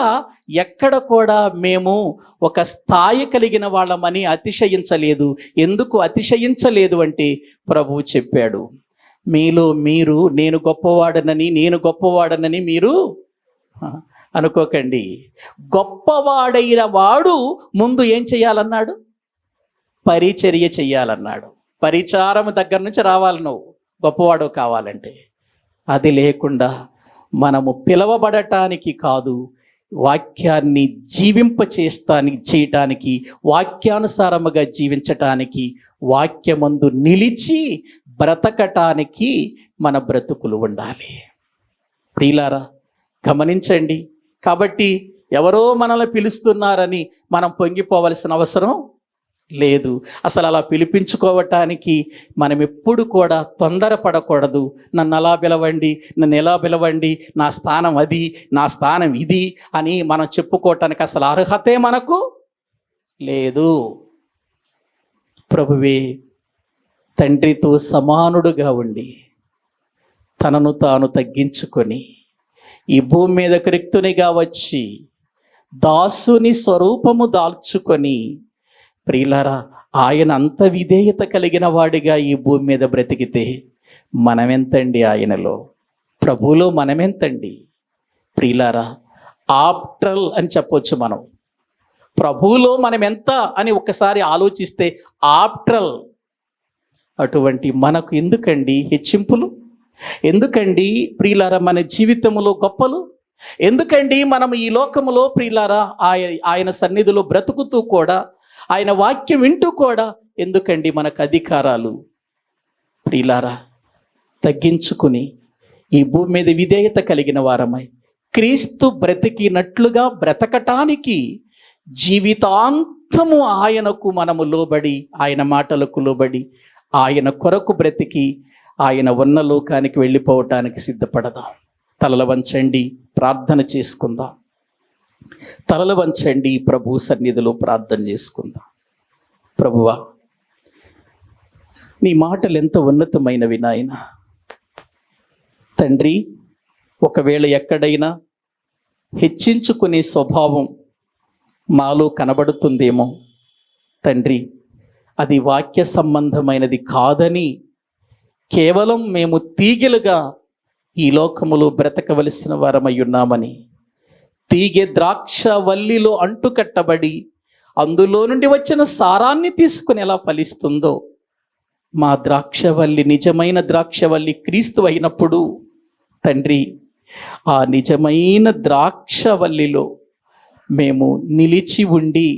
ఎక్కడ కూడా మేము ఒక స్థాయి కలిగిన వాళ్ళమని అతిశయించలేదు. ఎందుకు అతిశయించలేదు అంటే ప్రభువు చెప్పాడు, మీలో మీరు నేను గొప్పవాడనని మీరు అనుకోకండి. గొప్పవాడైన వాడు ముందు ఏం చెయ్యాలన్నాడు? పరిచర్య చెయ్యాలన్నాడు. పరిచారం దగ్గర నుంచి రావాలి నువ్వు గొప్పవాడు కావాలంటే. అది లేకుండా మనము పిలవబడటానికి కాదు, వాక్యాన్ని చేయటానికి, వాక్యానుసారముగా జీవించటానికి, వాక్యమందు నిలిచి బ్రతకటానికి మన బ్రతుకులు ఉండాలి. ప్రియులారా గమనించండి. కాబట్టి ఎవరో మనల్ని పిలుస్తున్నారని మనం పొంగిపోవలసిన అవసరం లేదు. అసలు అలా పిలిపించుకోవటానికి మనం ఎప్పుడు కూడా తొందరపడకూడదు. నన్ను అలా పిలవండి, నన్ను ఎలా పిలవండి, నా స్థానం అది, నా స్థానం ఇది అని మనం చెప్పుకోవటానికి అసలు అర్హతే మనకు లేదు. ప్రభువే తండ్రితో సమానుడుగా ఉండి తనను తాను తగ్గించుకొని ఈ భూమి మీద క్రిక్తునిగా వచ్చి దాసుని స్వరూపము దాల్చుకొని ప్రియులారా ఆయన అంత విధేయత కలిగిన వాడిగా ఈ భూమి మీద బ్రతికితే మనమెంతండి? ఆయనలో, ప్రభువులో మనమెంతండి? ప్రియులారా ఆప్టల్ అని చెప్పొచ్చు మనం. ప్రభువులో మనం ఎంత అని ఒక్కసారి ఆలోచిస్తే ఆప్టల్. అటువంటి మనకు ఎందుకండి హెచ్చింపులు? ఎందుకండి ప్రియులారా మన జీవితంలో గొప్పలు? ఎందుకండి మనం ఈ లోకములో ప్రియులారా ఆయన సన్నిధిలో బ్రతుకుతూ కూడా, ఆయన వాక్యం వింటూ కూడా ఎందుకండి మనకు అధికారాలు? ప్రియులారా తగ్గించుకుని ఈ భూమి మీద విధేయత కలిగిన వారమై క్రీస్తు బ్రతికినట్లుగా బ్రతకటానికి జీవితాంతము ఆయనకు మనము లోబడి, ఆయన మాటలకు లోబడి, ఆయన కొరకు బ్రతికి ఆయన ఉన్న లోకానికి వెళ్ళిపోవటానికి సిద్ధపడదాం. తలలు వంచండి, ప్రార్థన చేసుకుందాం. తలలు వంచండి, ప్రభు సన్నిధిలో ప్రార్థన చేసుకుందాం. ప్రభువా, నీ మాటలు ఎంత ఉన్నతమైనవి నాయన. తండ్రి, ఒకవేళ ఎక్కడైనా హెచ్చించుకునే స్వభావం మాలో కనబడుతుందేమో తండ్రి, అది వాక్య సంబంధమైనది కాదని, కేవలం మేము తీగెలుగా ఈ లోకములో బ్రతకవలసిన వారమై ఉన్నామని, తీగె ద్రాక్ష వల్లిలో అంటుకట్టబడి అందులో నుండి వచ్చిన సారాన్ని తీసుకుని ఎలా ఫలిస్తుందో, మా ద్రాక్షవల్లి, నిజమైన ద్రాక్షవల్లి క్రీస్తు అయినప్పుడు తండ్రి, ఆ నిజమైన ద్రాక్షవల్లిలో మేము నిలిచి ఉండి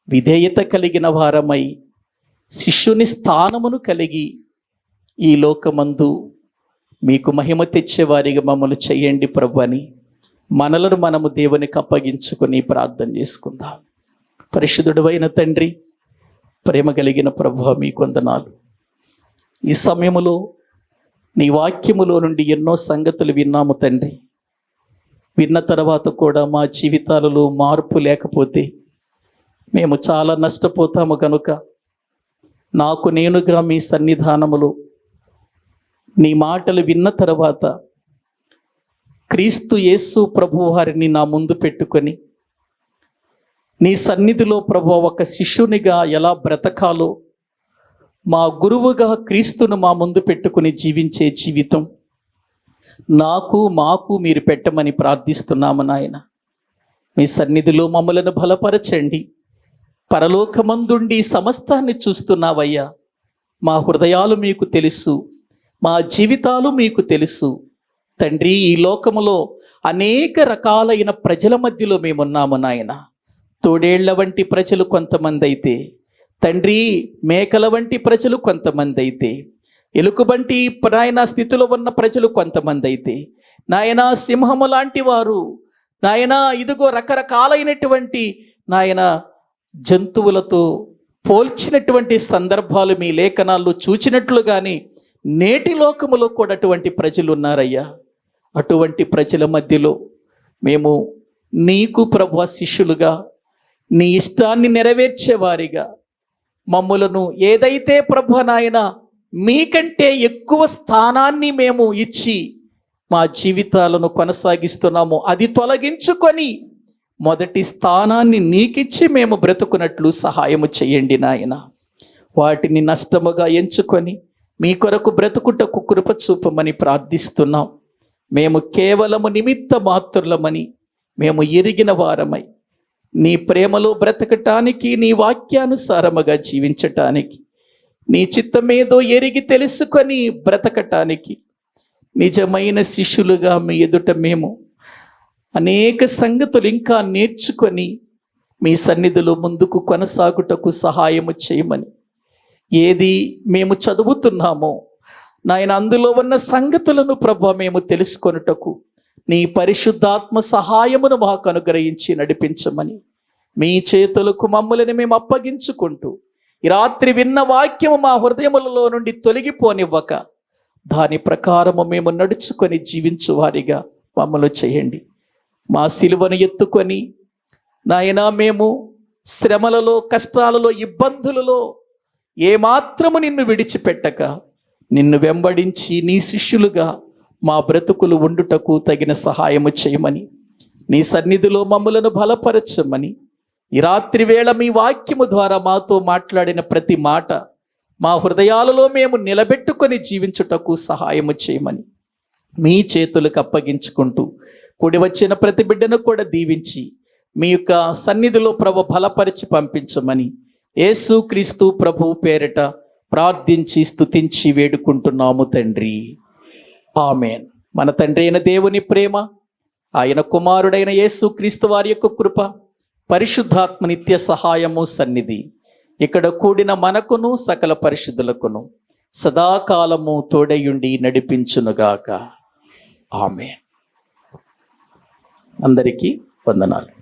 విధేయత కలిగిన వారమై శిష్యుని స్థానమును కలిగి ఈ లోకమందు మీకు మహిమ తెచ్చేవారిగా మమ్మల్ని చేయండి ప్రభు అని మనలను మనము దేవునికి అప్పగించుకొని ప్రార్థన చేసుకుందాం. పరిశుద్ధుడైన తండ్రి, ప్రేమ కలిగిన ప్రభువా, మీకు వందనాలు. ఈ సమయములో నీ వాక్యములో నుండి ఎన్నో సంగతులు విన్నాము తండ్రి. విన్న తర్వాత కూడా మా జీవితాలలో మార్పు లేకపోతే మేము చాలా నష్టపోతాము కనుక, నాకు నేనుగా మీ సన్నిధానములో నీ మాటలు విన్న తర్వాత క్రీస్తు యేసు ప్రభు వారిని నా ముందు పెట్టుకొని నీ సన్నిధిలో ప్రభు ఒక శిష్యునిగా ఎలా బ్రతకాలో, మా గురువుగా క్రీస్తును మా ముందు పెట్టుకుని జీవించే జీవితం మాకు మీరు పెట్టమని ప్రార్థిస్తున్నాము నాయన. మీ సన్నిధిలో మమ్మలను బలపరచండి. పరలోకమందుండి సమస్తాన్ని చూస్తున్నావయ్యా. మా హృదయాలు మీకు తెలుసు, మా జీవితాలు మీకు తెలుసు తండ్రి. ఈ లోకములో అనేక రకాలైన ప్రజల మధ్యలో మేమున్నాము నాయన. తోడేళ్ల వంటి ప్రజలు కొంతమంది అయితే తండ్రి, మేకల వంటి ప్రజలు కొంతమంది అయితే, ఎలుకబంటి నాయన స్థితిలో ఉన్న ప్రజలు కొంతమంది అయితే, నాయన సింహము లాంటి వారు నాయన, ఇదిగో రకరకాలైనటువంటి నాయన జంతువులతో పోల్చినటువంటి సందర్భాలు మీ లేఖనాల్లో చూచినట్లుగాని నేటి లోకములో కూడా అటువంటి ప్రజలు ఉన్నారయ్యా. అటువంటి ప్రజల మధ్యలో మేము నీకు ప్రభువా శిష్యులుగా, నీ ఇష్టాన్ని నెరవేర్చేవారిగా మమ్ములను ఏదైతే ప్రభు నాయన మీకంటే ఎక్కువ స్థానాన్ని మేము ఇచ్చి మా జీవితాలను కొనసాగిస్తున్నాము, అది తొలగించుకొని మొదటి స్థానాన్ని నీకిచ్చి మేము బ్రతుకున్నట్లు సహాయము చేయండి నాయన. వాటిని నష్టముగా ఎంచుకొని మీ కొరకు బ్రతుకుటకు కృప చూపమని ప్రార్థిస్తున్నాం. మేము కేవలము నిమిత్త మాత్రులమని మేము ఎరిగిన వారమై నీ ప్రేమలో బ్రతకటానికి, నీ వాక్యానుసారముగా జీవించటానికి, నీ చిత్తమేదో ఎరిగి తెలుసుకొని బ్రతకటానికి నిజమైన శిష్యులుగా మీ ఎదుట మేము అనేక సంగతులు ఇంకా నేర్చుకొని మీ సన్నిధిలో ముందుకు కొనసాగుటకు సహాయము చేయమని, ఏది మేము చదువుతున్నామో నాయన అందులో ఉన్న సంగతులను ప్రభు మేము తెలుసుకొనుటకు నీ పరిశుద్ధాత్మ సహాయమును మాకు అనుగ్రహించి నడిపించమని మీ చేతులకు మమ్మల్ని మేము అప్పగించుకుంటూ, ఈ రాత్రి విన్న వాక్యము మా హృదయములలో నుండి తొలగిపోనివ్వక దాని ప్రకారము మేము నడుచుకొని జీవించు వారిగా మమ్మల్ని చేయండి. మా సిలువను ఎత్తుకొని నాయనా మేము శ్రమలలో, కష్టాలలో, ఇబ్బందులలో ఏమాత్రము నిన్ను విడిచిపెట్టక నిన్ను వెంబడించి నీ శిష్యులుగా మా బ్రతుకులు ఉండుటకు తగిన సహాయము చేయమని నీ సన్నిధిలో మమ్మలను బలపరచమని, ఈ రాత్రి వేళ మీ వాక్యము ద్వారా మాతో మాట్లాడిన ప్రతి మాట మా హృదయాలలో మేము నిలబెట్టుకొని జీవించుటకు సహాయము చేయమని మీ చేతులకు అప్పగించుకుంటూ, కూడి వచ్చిన ప్రతి బిడ్డను కూడా దీవించి మీ యొక్క సన్నిధిలో ప్రభు బలపరిచి పంపించమని యేసు క్రీస్తు ప్రభు పేరిట ప్రార్థించి స్తుతించి వేడుకుంటున్నాము తండ్రి. ఆమేన్. మన తండ్రి అయిన దేవుని ప్రేమ, ఆయన కుమారుడైన యేసు క్రీస్తు వారి యొక్క కృప, పరిశుద్ధాత్మ నిత్య సహాయము సన్నిధి ఇక్కడ కూడిన మనకును సకల పరిశుద్ధులకును సదాకాలము తోడయుండి నడిపించునుగాక. ఆమేన్. అందరికీ వందనాలు.